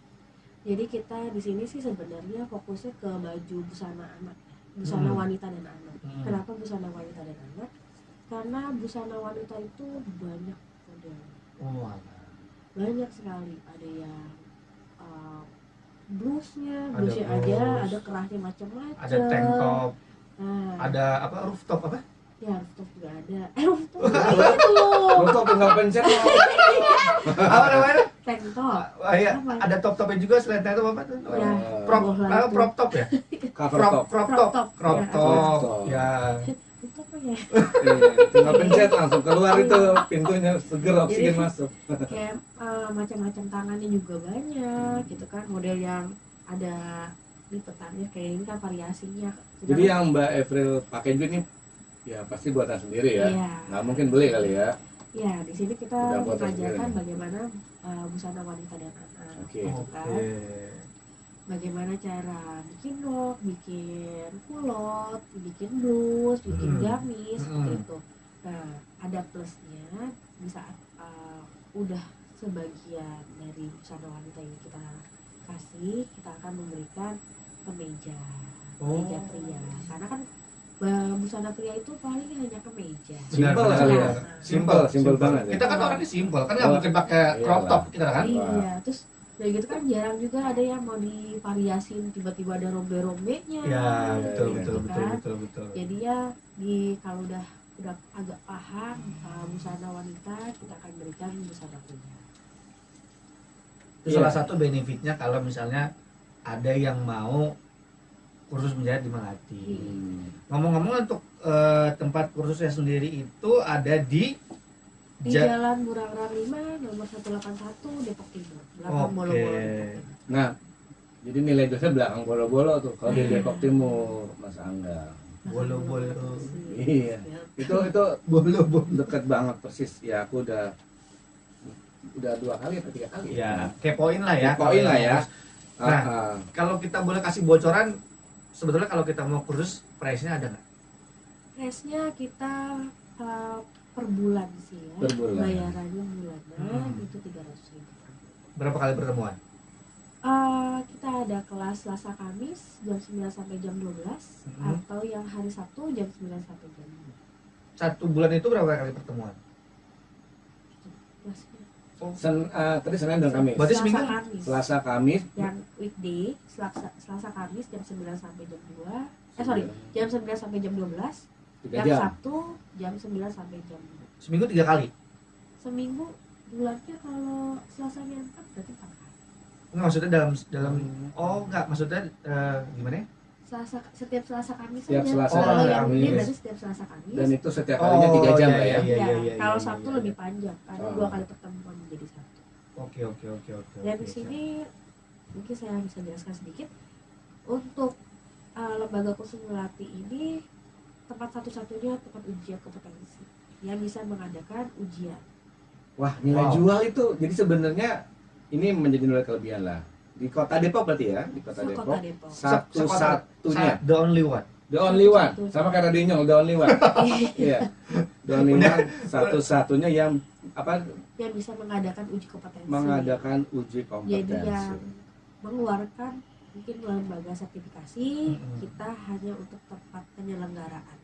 Jadi kita di sini sih sebenarnya fokusnya ke baju busana anak, busana wanita dan anak. Kenapa busana wanita dan anak? Karena busana wanita itu banyak model, Oh, banyak sekali. Ada yang blusnya Ada aja, blus, ada kerahnya macam-macam. ada tank top, Nah, ada apa rooftop apa? ya rooftop juga ada. Rooftop itu Untuk tinggal pencet Apa namanya? tank top. Iya, Apa? ada top-topnya juga selain tank top apa tuh? Ya, Prop top ya? cover top. Crop Crop top. top. Crop Ya. top. Top. Ya. Rooftop apa ya? Iya, tinggal pencet langsung keluar itu pintunya seger oksigen Jadi- masuk. Kayak macam-macam tangannya juga banyak gitu kan, model yang ada lipetannya kayak ini kan variasinya. Jadi yang Mbak Evril pakai juga ini ya pasti buatan sendiri ya. Iya. Nggak mungkin beli kali ya. Ya di sini kita Udah buatan mengajarkan sendiri. bagaimana busana wanita dan anak, Oke. gitu kan. Bagaimana cara bikin rok, bikin kulot, bikin blus, bikin gamis, seperti itu. Nah, ada plusnya di saat udah sebagian dari busana wanita yang kita kasih, kita akan memberikan kemeja, kemeja pria. Karena kan busana pria itu paling hanya kemeja. Simpel Benar, kali ya. benar. Simpel banget ya. Kita kan orangnya simpel, kan nggak mungkin pakai crop Iyalah. top kita kan. Iya, terus udah gitu kan jarang juga ada yang mau divariasin tiba-tiba ada rombe-rombenya. Ya, betul gitu betul betul kan. betul. Jadi ya kalau udah agak paham busana wanita, kita akan berikan busana pria. Itu Iya. salah satu benefitnya kalau misalnya ada yang mau kursus menjahit di Melati. Ngomong-ngomong untuk tempat kursusnya sendiri itu ada di Di Jalan Burangrang 5 nomor 181 Depok Timur. Belakang Oke. Bolo-Bolo Depok Timur. Nah, jadi nilai dosnya belakang bolo-bolo tuh kalau di Depok Timur, Mas Angga. Bolo-bolo. Iya. Itu Bolo-bolo. dekat banget persis. Ya aku udah 2 kali atau 3 kali. Ya, kepoin lah ya. Kepoin lah ya. Nah, Ah, kalau kita boleh kasih bocoran, sebetulnya kalau kita mau kursus, price-nya ada nggak? Price-nya kita per bulan sih ya. Per bulan. Bayarannya bulanan itu 300.000. Berapa kali pertemuan? Kita ada kelas Selasa Kamis jam 9 sampai jam 12 Hmm. atau yang hari Sabtu jam 9 sampai jam 2. 1 bulan itu berapa kali pertemuan? tadi Senin dan Kamis. Berarti Selasa seminggu? Kamis. Selasa Kamis. Yang weekday Selasa Kamis jam 9 sampai jam 2. Jam 9 sampai jam 12. 3 Yang jam. Sabtu jam 9 sampai jam 2. Seminggu 3 kali? Seminggu bulannya kalau Selasanya 4 berarti 4 kali. Enggak, maksudnya dalam oh enggak, maksudnya gimana ya? Setiap Selasa Kamis Setiap aja. Selasa Kalau yang Kamis. ini berarti setiap Selasa Kamis. Dan itu setiap harinya 3 jam lah ya. Iya, iya, kalau iya, Sabtu iya, lebih iya. panjang karena Oh. 2 kali pertemuan menjadi satu. Oke. Dan di sini mungkin saya bisa jelaskan sedikit untuk lembaga kursus Melati ini tempat satu-satunya tempat ujian kompetensi yang bisa mengadakan ujian. Wah, nilai Wow. jual itu. Jadi sebenarnya ini menjadi nilai kelebihan lah. Di Kota Depok berarti ya, di Kota Se-Kota Depok. Depok. Satu-satunya. The only one. The only one. Satu-satunya. Sama kayak Radio Nyong, the only one. Iya. The only one satu-satunya yang apa Yang bisa mengadakan uji kompetensi. mengadakan uji Jadi kompetensi. yang mengeluarkan mungkin lembaga sertifikasi, Mm-mm. kita hanya untuk tempat penyelenggaraannya.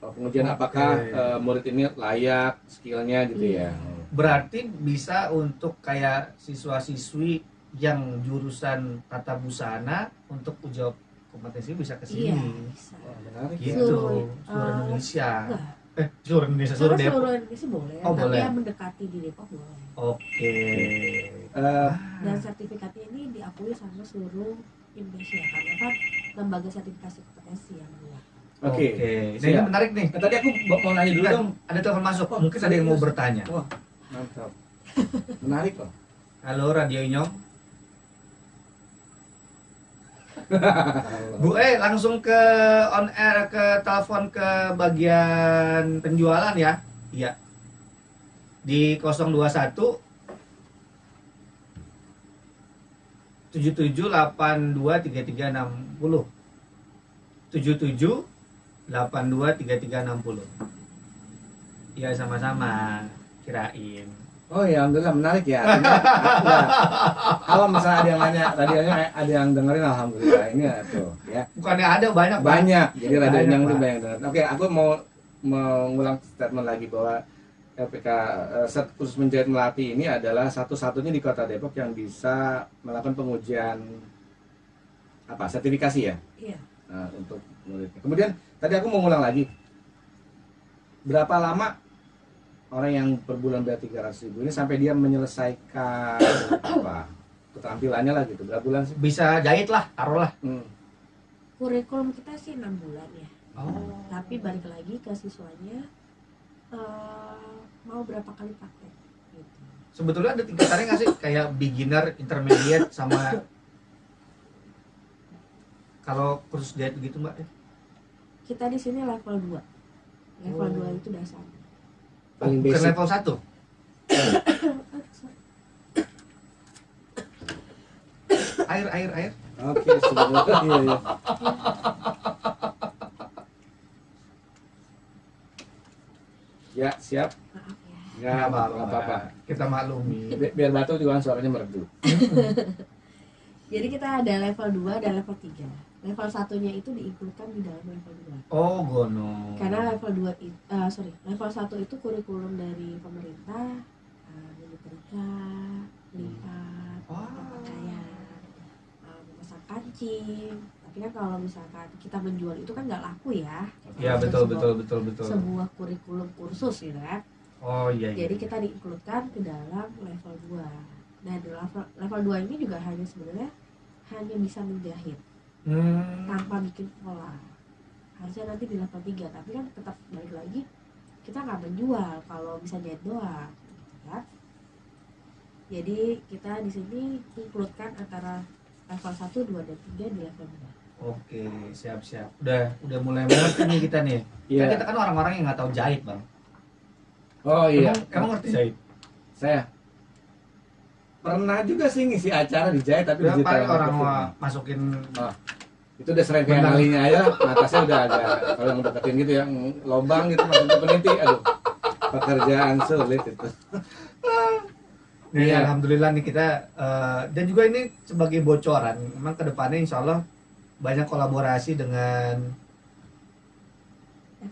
Pengujian Oke. apakah murid ini layak skillnya gitu Iya. ya. Berarti bisa untuk kayak siswa-siswi yang jurusan tata busana untuk uji kompetensi bisa ke Iya, sini. bisa. Wah, menarik ya. Gitu. Seluruh, Seluruh Indonesia. Enggak. Seluruh Indonesia, seluruh Karena Depok. seluruh Indonesia boleh, Oh, tapi boleh. yang mendekati di Depok boleh. Oke. Dan sertifikatnya ini diakui sama seluruh Indonesia karena kan lembaga sertifikasi kompetensi yang buat. Oke. Nah, ini Siap. menarik nih. Tadi aku mau nanya dulu Kan, dong. ada telepon masuk. Mungkin ada yang mau bertanya. Wah, mantap. Menarik loh. Halo Radio Nyong. Bu langsung ke on air, ke telepon ke bagian penjualan ya. Iya. Di 021 77823360. 77823360. Iya, sama-sama. Kirain. Oh ya, alhamdulillah menarik ya. Artinya, enggak. Kalau misalnya ada yang nanya, radionya ada yang dengerin, alhamdulillah ini ya tuh ya. Bukannya ada banyak, Pak. Banyak. Jadi radionya Banyak, itu Pak. banyak dengerin. Oke, aku mau mengulang statement lagi bahwa LPK Set Khusus Menjahit Melati ini adalah satu-satunya di Kota Depok yang bisa melakukan pengujian apa sertifikasi ya. Iya. Nah, untuk muridnya. Kemudian tadi aku mau ngulang lagi. Berapa lama orang yang per bulan bayar 300.000 ini sampai dia menyelesaikan apa keterampilannya lah gitu? Berapa bulan sih? Bisa jahit lah, taruhlah. Kurikulum kita sih 6 bulan ya. Oh. Tapi balik lagi ke siswanya mau berapa kali praktek gitu. Sebetulnya ada tingkatannya nggak sih? Kayak beginner, intermediate, sama kalau kursus jahit gitu Mbak? Kita di sini level 2. Level 2 itu dasar. Paling Bukan basic. level 1? Air. Oke, sudah. Iya, iya. Ya, siap. Maaf ya. Enggak apa-apa. Kita maklumi. Biar batu juga kan suaranya merdu. Jadi kita ada level 2 dan level 3. level satunya itu diinkludkan di dalam level 2. Oh, gono. Karena level 2 level 1 itu kurikulum dari pemerintah, menyetrika, lipat, pakaian, memasang kancing. Tapi kan kalau misalkan kita menjual itu kan nggak laku ya. Ya, betul. Sebuah kurikulum kursus gitu kan. Oh iya. Jadi kita diinkludkan ke dalam level 2. Nah, di level 2 ini juga sebenarnya hanya bisa menjahit tanpa bikin pola. Harusnya nanti di level 3, tapi kan tetap balik lagi kita nggak menjual kalau bisa jahit doang, ya. Jadi kita di sini includekan antara level 1, 2, dan 3 di level 2. Oke, siap. Udah mulai mengerti nih kita nih. Iya. Kan kita kan orang-orang yang nggak tahu jahit, Bang. Oh iya. Emang ngerti jahit? Saya pernah juga sih ngisi acara di jahit tapi Berapa digital orang marketing. masukin Itu udah serangkaian kalinya aja, atasnya udah agak kalau yang deketin gitu yang lobang gitu maksudnya peniti, aduh pekerjaan sulit itu. Nih, Iya. alhamdulillah nih kita dan juga ini sebagai bocoran, memang kedepannya insya Allah banyak kolaborasi dengan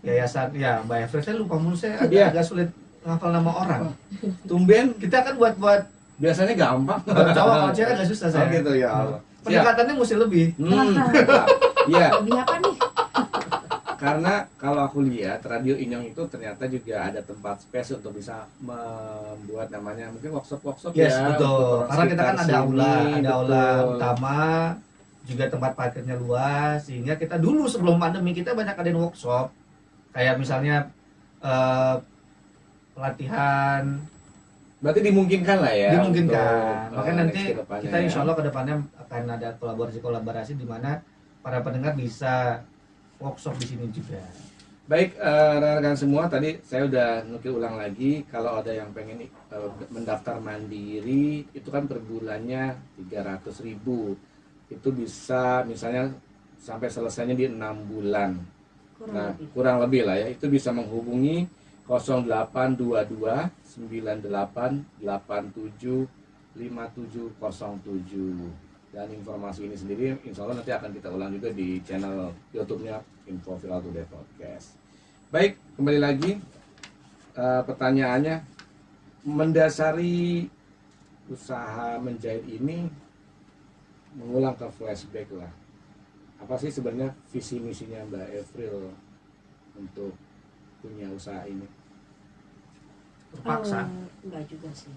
yayasan ya Mbak Efri. Saya lupa mulu, saya Iya. agak sulit ngafal nama orang. Tumben Kita kan buat biasanya gampang. cowok, kalau cewek agak susah Oh saya. gitu ya Allah. Pendekatannya mesti lebih. Iya, Lebih apa nih? karena kalau aku lihat Radio Inyong itu ternyata juga ada tempat space untuk bisa membuat namanya mungkin workshop Yes, ya. betul. untuk orang Karena kita kan sekitar ada aula betul. utama, juga tempat parkirnya luas, sehingga kita dulu sebelum pandemi kita banyak adain workshop, kayak misalnya pelatihan. Berarti dimungkinkan lah ya. Dimungkinkan. untuk, Makanya nanti next ke depannya kita ya. insya Allah kedepannya akan ada kolaborasi di mana para pendengar bisa workshop di sini juga. Baik, rekan-rekan semua, tadi saya udah nukil ulang lagi, kalau ada yang pengen mendaftar mandiri, itu kan per bulannya 300.000. Itu bisa misalnya sampai selesainya di 6 bulan. Kurang lebih lah ya. Itu bisa menghubungi 0822 98 87 5707. Dan informasi ini sendiri insya Allah nanti akan kita ulang juga di channel YouTube-nya Info Viral Today Podcast. Baik, kembali lagi pertanyaannya, mendasari usaha menjahit ini, mengulang ke flashback lah. Apa sih sebenarnya visi misinya Mbak Efril untuk punya usaha ini? Terpaksa. Enggak juga sih.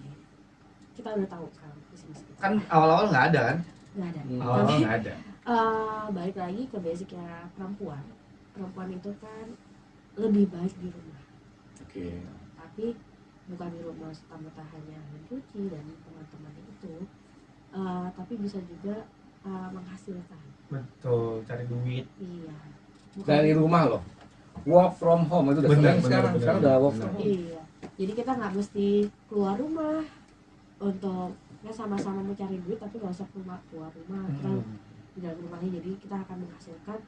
Kita udah tahu kan bisnis kita. Kan awal-awal nggak ada kan? Nggak ada. Awal-awal nggak ada. Balik lagi ke basicnya perempuan. Perempuan itu kan lebih baik di rumah. Oke. Tapi bukan di rumah semata hanya mencuci dan teman-teman itu, tapi bisa juga menghasilkan. Betul, cari duit. Iya. Dari rumah loh. Work from home itu udah Benar, keren sekarang. benar. Sekarang udah work from home. Iya. Jadi kita nggak mesti keluar rumah untuk sama-sama mencari duit, tapi nggak usah keluar rumah. Kita di dalam rumahnya, jadi kita akan menghasilkan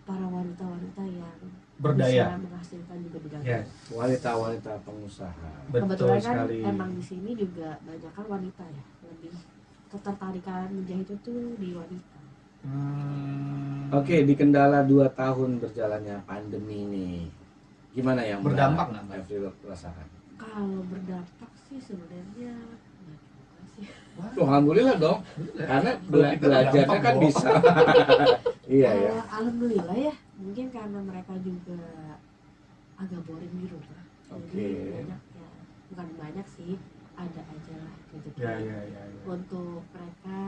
para wanita-wanita yang Berdaya. bisa menghasilkan juga di dalam. Yes. Wanita-wanita pengusaha. Betul Kebetulan kan sekali. emang di sini juga banyak kan wanita ya, lebih ketertarikan menjahit itu di wanita. Oke, di kendala 2 tahun berjalannya pandemi ini, gimana yang Berdampak nggak, Mbak? Efril rasakan? Kalau berdampak sih sebenarnya nggak juga sih. Loh, alhamdulillah dong, karena belajarnya kan bisa. Iya ya. Alhamdulillah ya, mungkin karena mereka juga agak boring di rumah. Oke. Jadi banyak ya, bukan banyak sih, ada aja lah rezeki Ya. untuk mereka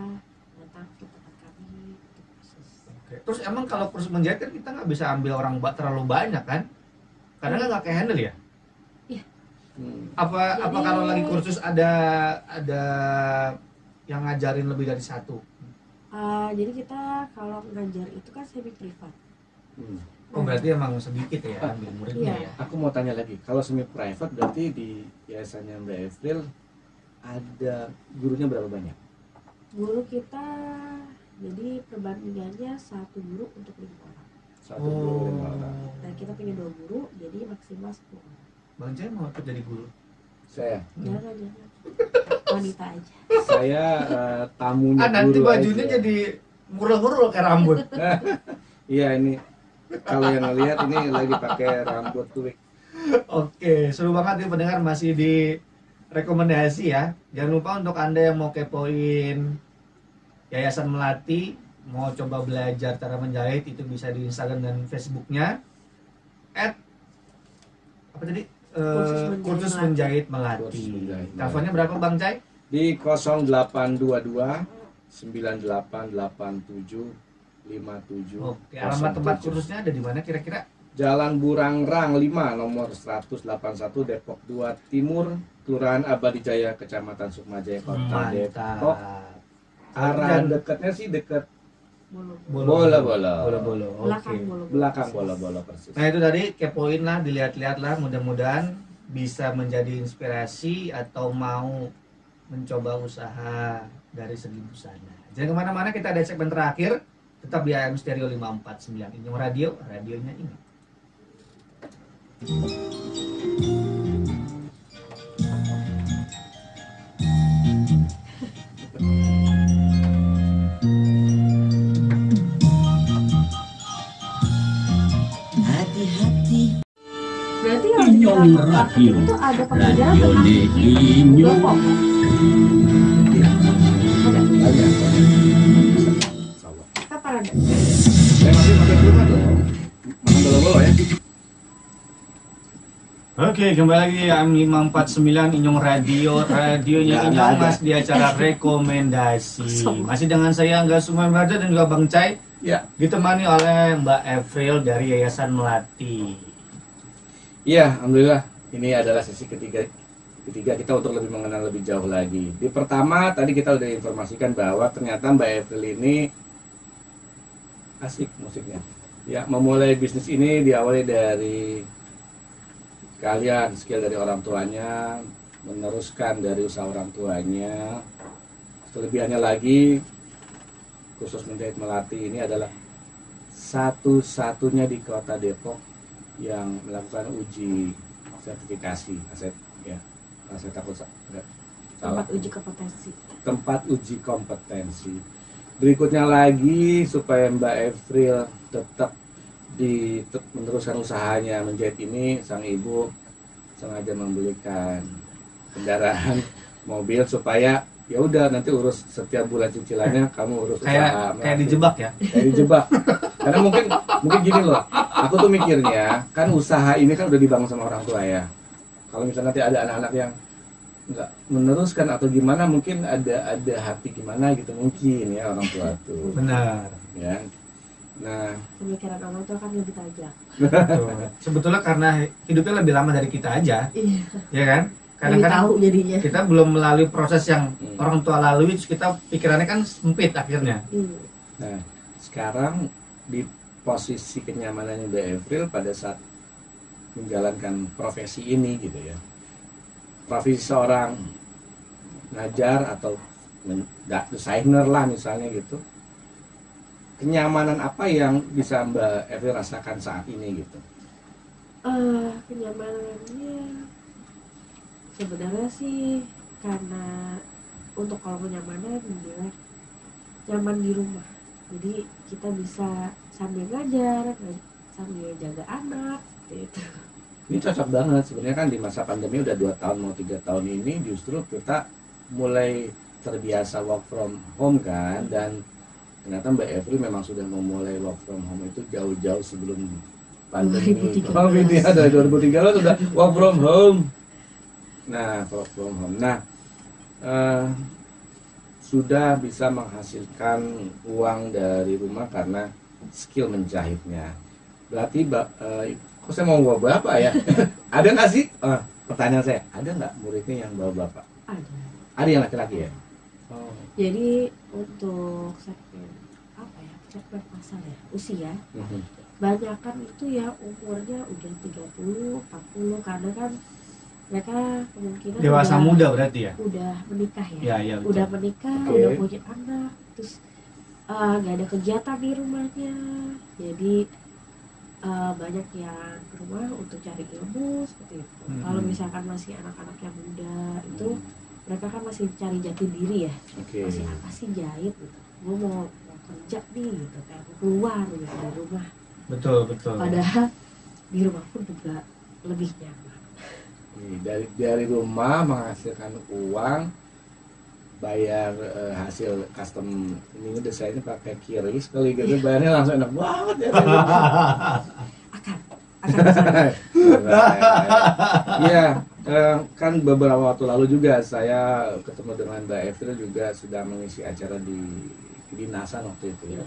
datang ke tempat kami untuk kursus. Oke. Terus emang kalau kursus menjahit kan kita nggak bisa ambil orang terlalu banyak kan? Karena kan nggak kayak handle ya. Apa Jadi- kalau lagi kursus ada yang ngajarin lebih dari satu? Jadi kita kalau ngajar itu kan semi privat. Oh berarti emang sedikit ya ambil muridnya Iya. ya. Aku mau tanya lagi, kalau semi private berarti di yayasannya Mbak Efril ada gurunya berapa banyak? Guru kita jadi perbandingannya 1 guru untuk 5 orang. 1, 2, 5 orang. Dan kita punya 2 guru, jadi maksimal 10 orang. Bang Jai mau ikut jadi guru? Saya Jangan wanita aja. tamunya Nanti guru bajunya aja. jadi ngurul-ngurul kayak rambut. Iya, ini kalau yang ngelihat ini lagi pakai rambut kuik. Oke, seru banget nih pendengar, masih di rekomendasi ya. Jangan lupa untuk Anda yang mau kepoin Yayasan Melati, mau coba belajar cara menjahit, itu bisa di Instagram dan Facebooknya apa tadi? Kursus menjahit Melati. Kursus menjahit Melati. Teleponnya berapa Bang Cai? Di 0822 9887 57. Oke, alamat tempat kursusnya ada di mana kira-kira? Jalan Burangrang 5 nomor 181 Depok 2 Timur, Kelurahan Abadijaya, Kecamatan Sukmajaya, Kota Depok. Arah dekatnya sih dekat Bola-bola. Oke. Belakang bola-bola persis. Nah itu tadi kepoin lah, dilihat-lihat lah, mudah-mudahan bisa menjadi inspirasi atau mau mencoba usaha dari segi busana. Jangan kemana-mana, kita ada segmen terakhir. Tetap di AM Stereo 549 Inyong Radio, radionya ini. Hati-hati. Berarti yang Inyong Radio. itu ada pembelajaran Radio tentang Inyong. Depok. Ada. Banyak. Kapan ada? Saya masih pakai rumah dong. Mana bola-bola ya? Oke, kembali lagi AM 549 Inyong Radio, radionya Nggak Inyong, ada. Mas, di acara rekomendasi. Masih dengan saya Angga Sumanwarjo dan juga Bang Cai, Ya. ditemani oleh Mbak Evril dari Yayasan Melati. Iya, alhamdulillah. Ini adalah sesi ketiga kita untuk lebih mengenal lebih jauh lagi. Di pertama tadi kita udah informasikan bahwa ternyata Mbak Evril ini asik musiknya. Ya, memulai bisnis ini diawali dari kalian, skill dari orang tuanya, meneruskan dari usaha orang tuanya. Kelebihannya lagi, khusus menjahit Melati ini adalah satu-satunya di Kota Depok yang melakukan uji sertifikasi aset, ya. Saya takut salah. Tempat uji kompetensi. Tempat uji kompetensi. Berikutnya lagi, supaya Mbak Evril tetap meneruskan usahanya menjahit ini, sang ibu sengaja membelikan kendaraan mobil supaya ya udah nanti urus setiap bulan cicilannya, kamu urus usaha. Kayak dijebak ya. Kayak dijebak. Karena mungkin gini loh, aku tuh mikirnya kan usaha ini kan udah dibangun sama orang tua ya. Kalau misalnya nanti ada anak-anak yang nggak meneruskan atau gimana, mungkin ada hati gimana gitu mungkin ya orang tua tuh. Benar. Ya. Nah, Pemikiran orang tua kan lebih tajam. Betul. Sebetulnya karena hidupnya lebih lama dari kita aja, Iya. ya kan? Lebih Kadang-kadang tahu jadinya. kita belum melalui proses yang Hmm. orang tua lalui, terus kita pikirannya kan sempit akhirnya. Iya. nah sekarang di posisi kenyamanannya Mbak Evril pada saat menjalankan profesi ini gitu ya. Profesi seorang ngajar atau desainer lah misalnya gitu. Kenyamanan apa yang bisa Mbak Evril rasakan saat ini gitu? Kenyamanannya sebenarnya sih karena untuk kalau kenyamanan dia nyaman di rumah. Jadi kita bisa sambil ngajar, sambil jaga anak gitu. Ini cocok banget sebenarnya kan di masa pandemi udah 2 tahun mau 3 tahun ini justru kita mulai terbiasa work from home kan, dan ternyata Mbak Evril memang sudah memulai work from home itu jauh-jauh sebelum pandemi. 2013. Oh ini ada 2013 sudah work from home. Nah, work from home. Nah, sudah bisa menghasilkan uang dari rumah karena skill menjahitnya. Berarti kok saya mau bawa bapak ya? Ada nggak sih? Pertanyaan saya, ada nggak muridnya yang bawa bapak? Ada. Ada yang laki-laki ya? Oh. Jadi untuk segmen pasar ya, usia Mhm. banyak kan itu ya umurnya udah 30, 40 karena kan mereka kemungkinan Dewasa muda berarti ya? udah menikah ya. Ya, ya, betul. Udah menikah, Oke. udah punya anak, terus nggak ada kegiatan di rumahnya. Jadi banyak yang ke rumah untuk cari ilmu seperti itu. Kalau misalkan masih anak-anak yang muda itu mereka kan masih cari jati diri ya. Oke. Masih apa sih jahit gitu. Gue mau kerja nih gitu, kayak aku keluar gitu dari rumah. Betul. Padahal di rumah pun juga lebih nyaman. Dari rumah menghasilkan uang, bayar hasil custom ini desainnya pakai QRIS kali gitu, bayarnya langsung enak banget ya. Akan kesana. Iya, kan beberapa waktu lalu juga saya ketemu dengan Mbak Evril juga sudah mengisi acara di kedinasan waktu itu ya.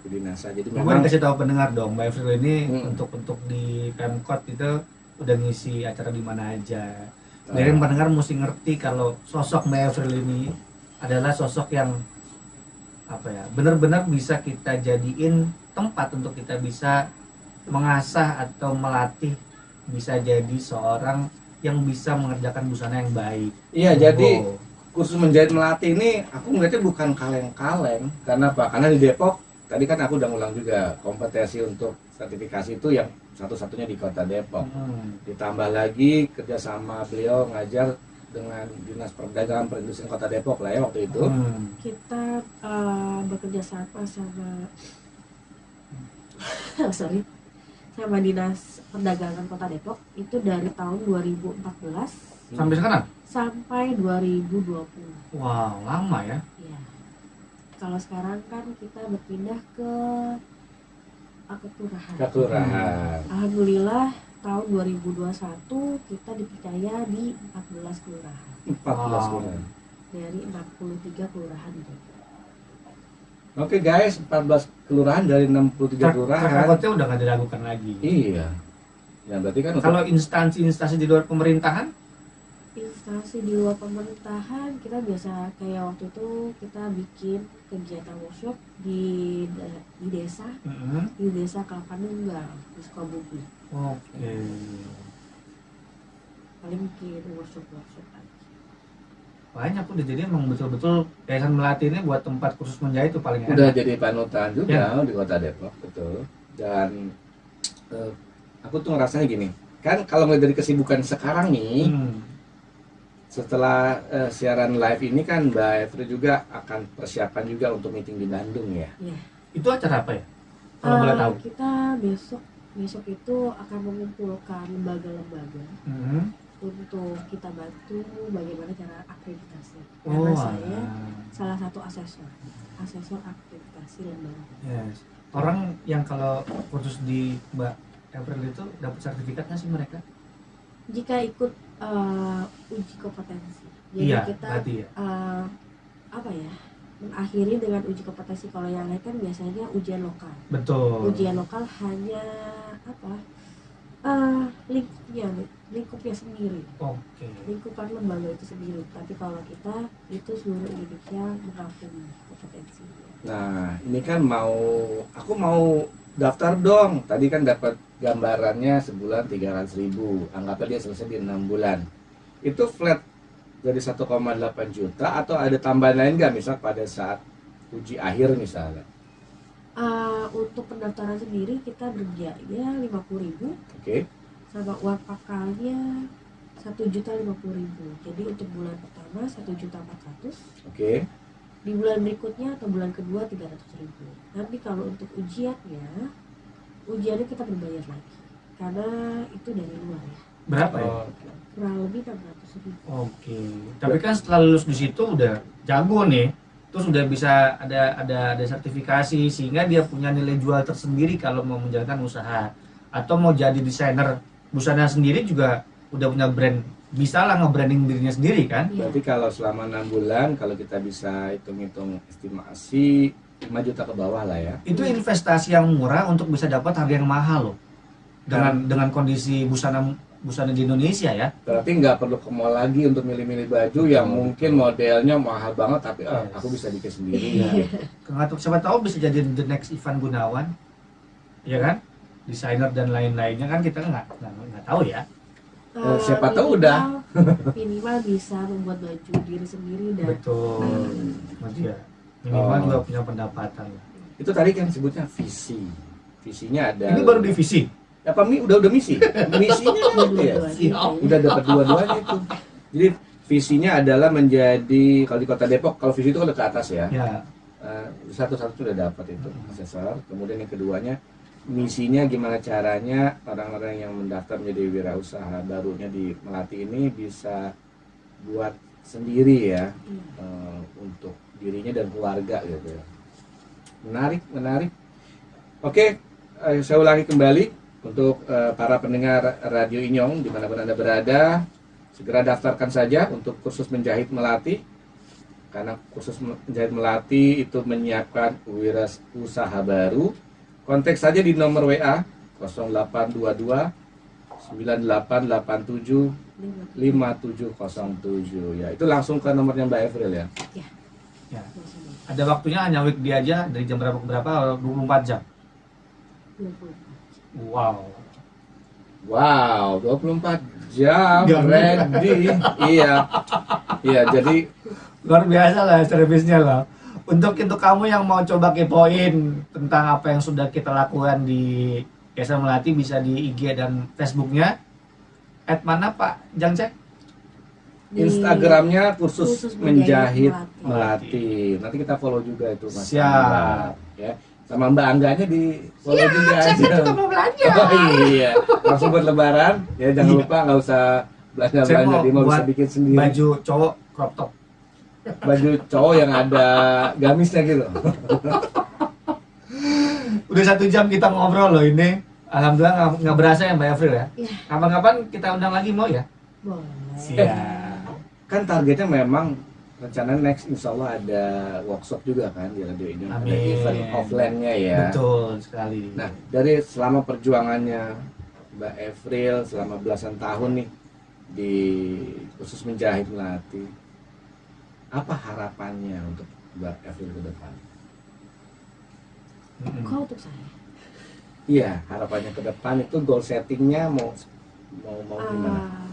Kedinasan. Jadi Memang memang kasih tahu pendengar dong, Mbak Evril ini untuk di Pemkot itu udah ngisi acara di mana aja. Jadi pendengar mesti ngerti kalau sosok Mbak Evril ini adalah sosok yang apa ya, benar-benar bisa kita jadiin tempat untuk kita bisa mengasah atau melatih, bisa jadi seorang yang bisa mengerjakan busana yang baik. iya, jadi kursus menjahit melatih ini aku melihatnya bukan kaleng-kaleng. Karena apa? Karena di Depok tadi kan aku udah ngulang juga kompetensi untuk sertifikasi itu yang satu-satunya di Kota Depok. Ditambah lagi kerjasama beliau ngajar dengan Dinas Perdagangan Perindustrian Kota Depok lah ya waktu itu. Kita bekerja sama sama Dinas Perdagangan Kota Depok itu dari tahun 2014 Sampai sekarang? sampai 2020. Wow, lama ya. Iya. Kalau sekarang kan kita berpindah ke kelurahan. Kelurahan. Alhamdulillah tahun 2021 kita dipercaya di 14 kelurahan 14 kelurahan. dari 63 kelurahan di Depok. Oke guys, 14 kelurahan dari 63 kelurahan. Rekodnya udah nggak diragukan lagi. Iya. Ya berarti kan Kalau instansi-instansi di luar pemerintahan? Instansi di luar pemerintahan kita biasa kayak waktu itu kita bikin kegiatan workshop di desa, di desa Kelapa Nunggal di Sukabumi. Oke. Paling bikin workshop aja. Banyak udah, jadi emang betul-betul Yayasan Melati ini buat tempat kursus menjahit itu paling udah enak. jadi panutan juga di Kota Depok, betul. Dan aku tuh ngerasanya gini, kan kalau dari kesibukan sekarang nih, setelah siaran live ini kan Mbak Evril juga akan persiapan juga untuk meeting di Bandung ya. Iya. Itu acara apa ya? Kalau boleh tahu. Kita besok itu akan mengumpulkan lembaga-lembaga untuk kita bantu bagaimana cara akreditasi. Karena saya salah satu asesor akreditasi lembaga. Yes. Orang yang kalau kursus di Mbak Evril itu dapat sertifikat nggak sih mereka? Jika ikut uji kompetensi, jadi Iya, kita berarti ya. mengakhiri dengan uji kompetensi. Kalau yang lain kan biasanya ujian lokal. Betul. Ujian lokal hanya lingkupnya sendiri. Oke. Lingkupan lembaga itu sendiri. Tapi kalau kita itu seluruh Indonesia mengakui kompetensi. Nah ini kan aku mau daftar dong. Tadi kan dapat gambarannya sebulan 300.000. Anggapnya dia selesai di 6 bulan. Itu flat dari 1,8 juta atau ada tambahan lain nggak, misal pada saat uji akhir misalnya? Untuk pendaftaran sendiri kita berbiaya 50.000. Oke. Sama uang pakalnya 1.050.000. Jadi untuk bulan pertama 1.400.000. Oke. Di bulan berikutnya atau bulan kedua 300.000. Nanti kalau untuk ujiannya kita berbayar lagi karena itu dari luar ya. Berapa ya? Kurang lebih 600.000. Oke. Tapi kan setelah lulus di situ udah jago nih. Terus udah bisa ada sertifikasi sehingga dia punya nilai jual tersendiri kalau mau menjalankan usaha atau mau jadi desainer busana sendiri juga udah punya brand, bisa lah nge-branding dirinya sendiri kan. Berarti kalau selama 6 bulan kalau kita bisa hitung-hitung estimasi 5 juta ke bawah lah ya. Itu investasi yang murah untuk bisa dapat harga yang mahal loh. Dengan kondisi busana di Indonesia ya. Berarti nggak perlu ke mall lagi untuk milih-milih baju yang mungkin modelnya mahal banget tapi aku bisa bikin sendiri. Siapa tahu bisa jadi the next Ivan Gunawan, ya kan? Desainer dan lain-lainnya kan kita nggak tahu ya. Siapa tahu udah minimal bisa membuat baju diri sendiri dan betul. Minimal juga punya pendapatan. Itu tadi kan sebutnya visi. Visinya ada. Ini baru divisi. Apa udah misi? Misinya ya. Udah dapat dua-duanya itu. Jadi visinya adalah menjadi, kalau di Kota Depok kalau visi itu kan ke atas ya. Satu-satu sudah dapat itu asesor. Kemudian yang keduanya, misinya gimana caranya orang-orang yang mendaftar menjadi wirausaha barunya di Melati ini bisa buat sendiri ya, untuk dirinya dan keluarga gitu ya. Menarik. Oke, saya ulangi kembali untuk para pendengar Radio Inyong dimanapun Anda berada, segera daftarkan saja untuk kursus menjahit Melati, karena kursus menjahit Melati itu menyiapkan wirausaha baru. Kontak saja di nomor WA 0822 9887 5707 ya. Itu langsung ke nomornya Mbak Evril ya. Ya. Ada waktunya hanya weekday aja, dari jam berapa ke berapa? 24 jam. 20. Wow, 24 jam ready. Iya. Iya, jadi Luar biasa lah servisnya lah. Untuk itu kamu yang mau coba kepoin tentang apa yang sudah kita lakukan di Yayasan Melati, bisa di IG dan Facebooknya. @mana Pak Jangcek? Instagramnya kursus menjahit Melati. Melati. Nanti kita follow juga itu Mas. Siap. Ya. Sama Mbak Angganya di follow juga Saya aja. juga mau belanja. Oh iya, langsung buat lebaran. Ya jangan lupa nggak usah Saya belanja-belanja, mau dia mau bisa buat bikin sendiri. baju cowok crop top. Baju cowok yang ada gamisnya gitu. Udah 1 jam kita ngobrol loh ini. Alhamdulillah nggak berasa ya Mbak Evril ya. Iya. Kapan-kapan kita undang lagi mau ya? Boleh. Siap. Kan targetnya memang rencana next insya Allah ada workshop juga kan di Radio ini. Ada Amin. event offline-nya ya. Betul sekali. Nah, dari selama perjuangannya Mbak Evril selama belasan tahun nih di khusus menjahit Melati, apa harapannya untuk Mbak Evril ke depan? Kok untuk saya? Iya, harapannya ke depan itu goal settingnya mau gimana?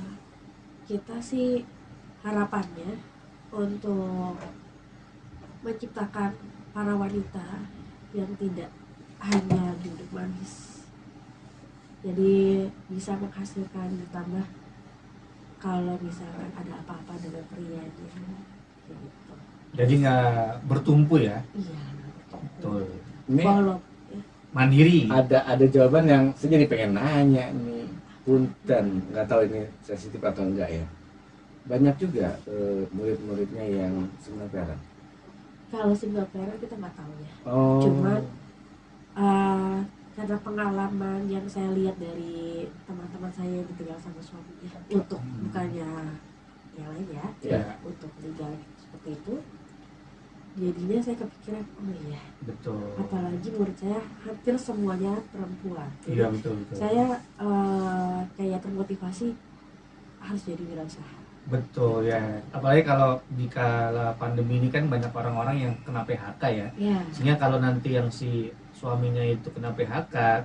Kita sih harapannya untuk menciptakan para wanita yang tidak hanya duduk manis, jadi bisa menghasilkan, ditambah kalau misalkan ada apa-apa dengan prianya gitu. Jadi nggak bertumpu ya? Iya, Betul. Ini Walau Mandiri. ada jawaban yang saya jadi pengen nanya nih, punten, nggak tahu ini sensitif atau enggak ya. Banyak juga murid-muridnya yang single parent. kalau single parent kita nggak tahu ya. Oh. Cuman karena pengalaman yang saya lihat dari teman-teman saya yang ditinggal sama suaminya, untuk bukannya yang lain ya, Iya. untuk tinggal seperti itu, jadinya saya kepikiran, oh iya, Betul. apalagi murid saya hampir semuanya perempuan. Jadi Iya betul. saya kayak termotivasi harus jadi wirausaha. Betul ya. Apalagi kalau di kala pandemi ini kan banyak orang-orang yang kena PHK ya. Ya, Sehingga kalau nanti yang si suaminya itu kena PHK,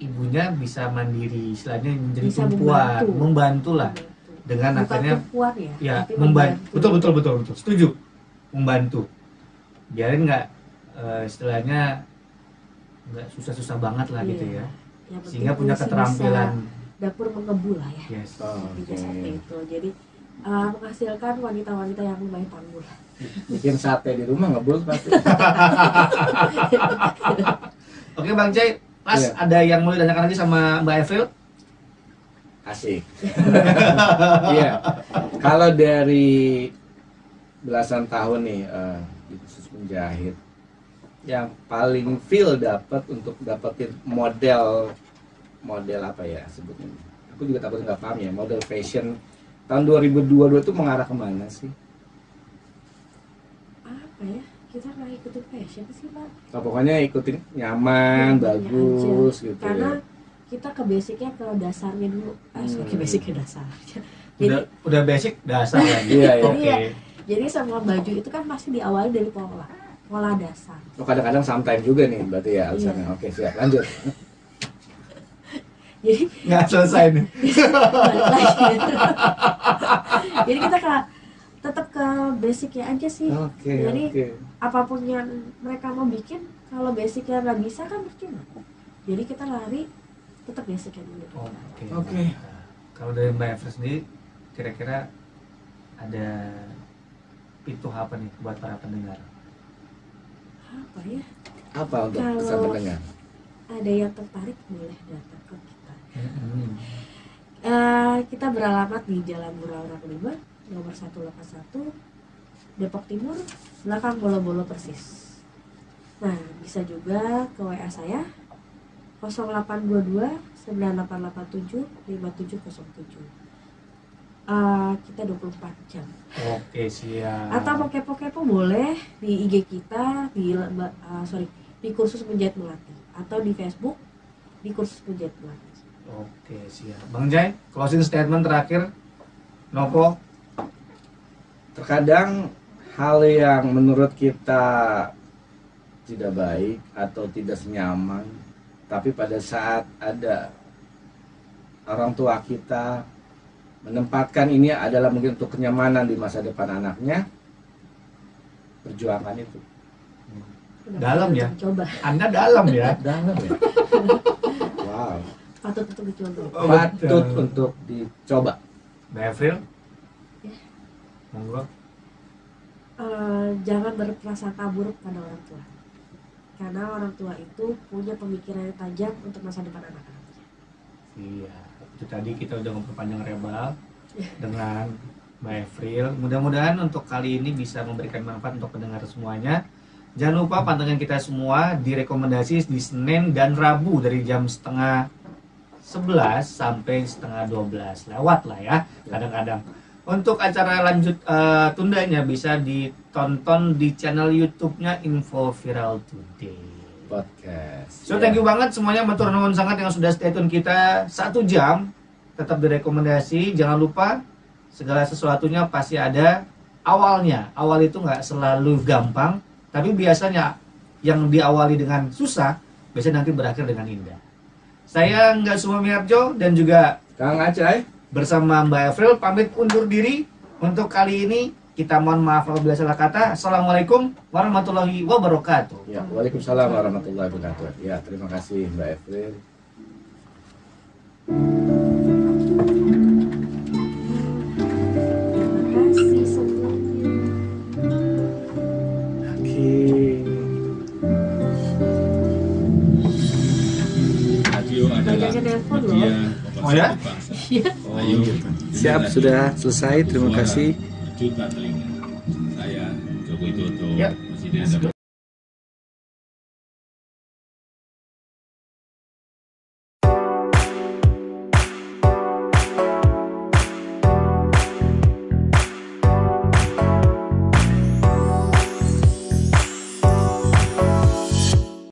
ibunya bisa mandiri, istilahnya menjadi Bisa tumpuan, membantu lah membantu. dengan Bukan akhirnya tumpuan ya, ya tapi membantu. Betul, setuju. Membantu. Biarin nggak istilahnya nggak susah-susah banget lah gitu Iya. ya. Yang penting Sehingga punya masih keterampilan. bisa dapur mengebu lah ya. Yes. Oh, Intinya oke. seperti itu. Jadi menghasilkan wanita-wanita yang lumayan tangguh. Bikin sate di rumah ngebul pasti. Oke Bang Jai, Mas Iya. ada yang mau ditanyakan lagi sama Mbak Evril? Asik. Iya. Kalau dari belasan tahun nih di khusus menjahit, yang paling feel dapat untuk dapetin model apa ya sebutnya? Aku juga takut nggak paham ya, model fashion tahun 2022 itu mengarah kemana sih? Apa ya? Kita nggak ikutin fashion sih, Pak. Nah, pokoknya ikutin nyaman, Nyamannya bagus aja. gitu. Karena Ya. kita ke basicnya, ke dasarnya dulu. Ke basic ke dasarnya. Udah basic dasar ya. Iya, iya. Oke. Iya. Jadi semua baju itu kan pasti diawali dari pola dasar. Oh, kadang-kadang sometime juga nih berarti ya alasannya. Iya. Oke, siap. Lanjut. Jadi Nggak selesai nih. balik lagi. Jadi kita tetap ke basicnya aja sih. Oke, Jadi oke. apapun yang mereka mau bikin, kalau basicnya nggak bisa kan percuma. Jadi kita lari tetap basicnya dulu. Oke. Oke. Kalau dari Mbak Evril sendiri, kira-kira ada pintu apa nih buat para pendengar? apa ya? Apa untuk Kalau- pesan pendengar? Ada yang tertarik boleh datang ke kita. Kita beralamat di Jalan Buraurang 5, nomor 181, Depok Timur, belakang Bolo-Bolo persis. Nah, bisa juga ke WA saya 0822 9887 5707. Kita 24 jam. Oke, siap. Atau mau kepo-kepo boleh di IG kita di kursus penjahit melati atau di Facebook di kursus penjahit melati. Oke, siap. Bang Jai, closing statement terakhir. Nopo. Terkadang hal yang menurut kita tidak baik atau tidak senyaman, tapi pada saat ada orang tua kita menempatkan ini adalah mungkin untuk kenyamanan di masa depan anaknya, perjuangan itu. Dalam ya? Coba. Anda dalam ya? Dalam ya. Wow. Patut untuk dicoba. Patut untuk dicoba. Mbak April? Ya. Monggo. Jangan berprasangka buruk pada orang tua. Karena orang tua itu punya pemikiran yang tajam untuk masa depan anak-anaknya. Iya, itu tadi kita udah memperpanjang rebal dengan Mbak April. Mudah-mudahan untuk kali ini bisa memberikan manfaat untuk pendengar semuanya. Jangan lupa pantengin kita semua di rekomendasi di Senin dan Rabu dari jam 10:30 sampai 11:30 lewat lah ya kadang-kadang. Untuk acara lanjut tundanya bisa ditonton di channel YouTube-nya Info Viral Today Podcast. So thank you banget semuanya, matur nuwun sangat yang sudah stay tune kita 1 jam. Tetap direkomendasi, jangan lupa segala sesuatunya pasti ada awalnya. Awal itu nggak selalu gampang, tapi biasanya yang diawali dengan susah biasanya nanti berakhir dengan indah. Saya Nggak Sumiharjo dan juga Kang Acai. bersama Mbak April pamit undur diri untuk kali ini. Kita mohon maaf apabila salah kata. Assalamualaikum warahmatullahi wabarakatuh. Ya, waalaikumsalam warahmatullahi wabarakatuh. Ya, terima kasih Mbak April. Terima kasih semuanya. Oke. Radio adalah Banyak telepon loh. media Oh ya? bangsa. Iya. Ayo, Siap, sudah selesai. Terima kasih. Juta telinga. Saya Joko Widodo, Ya. Presiden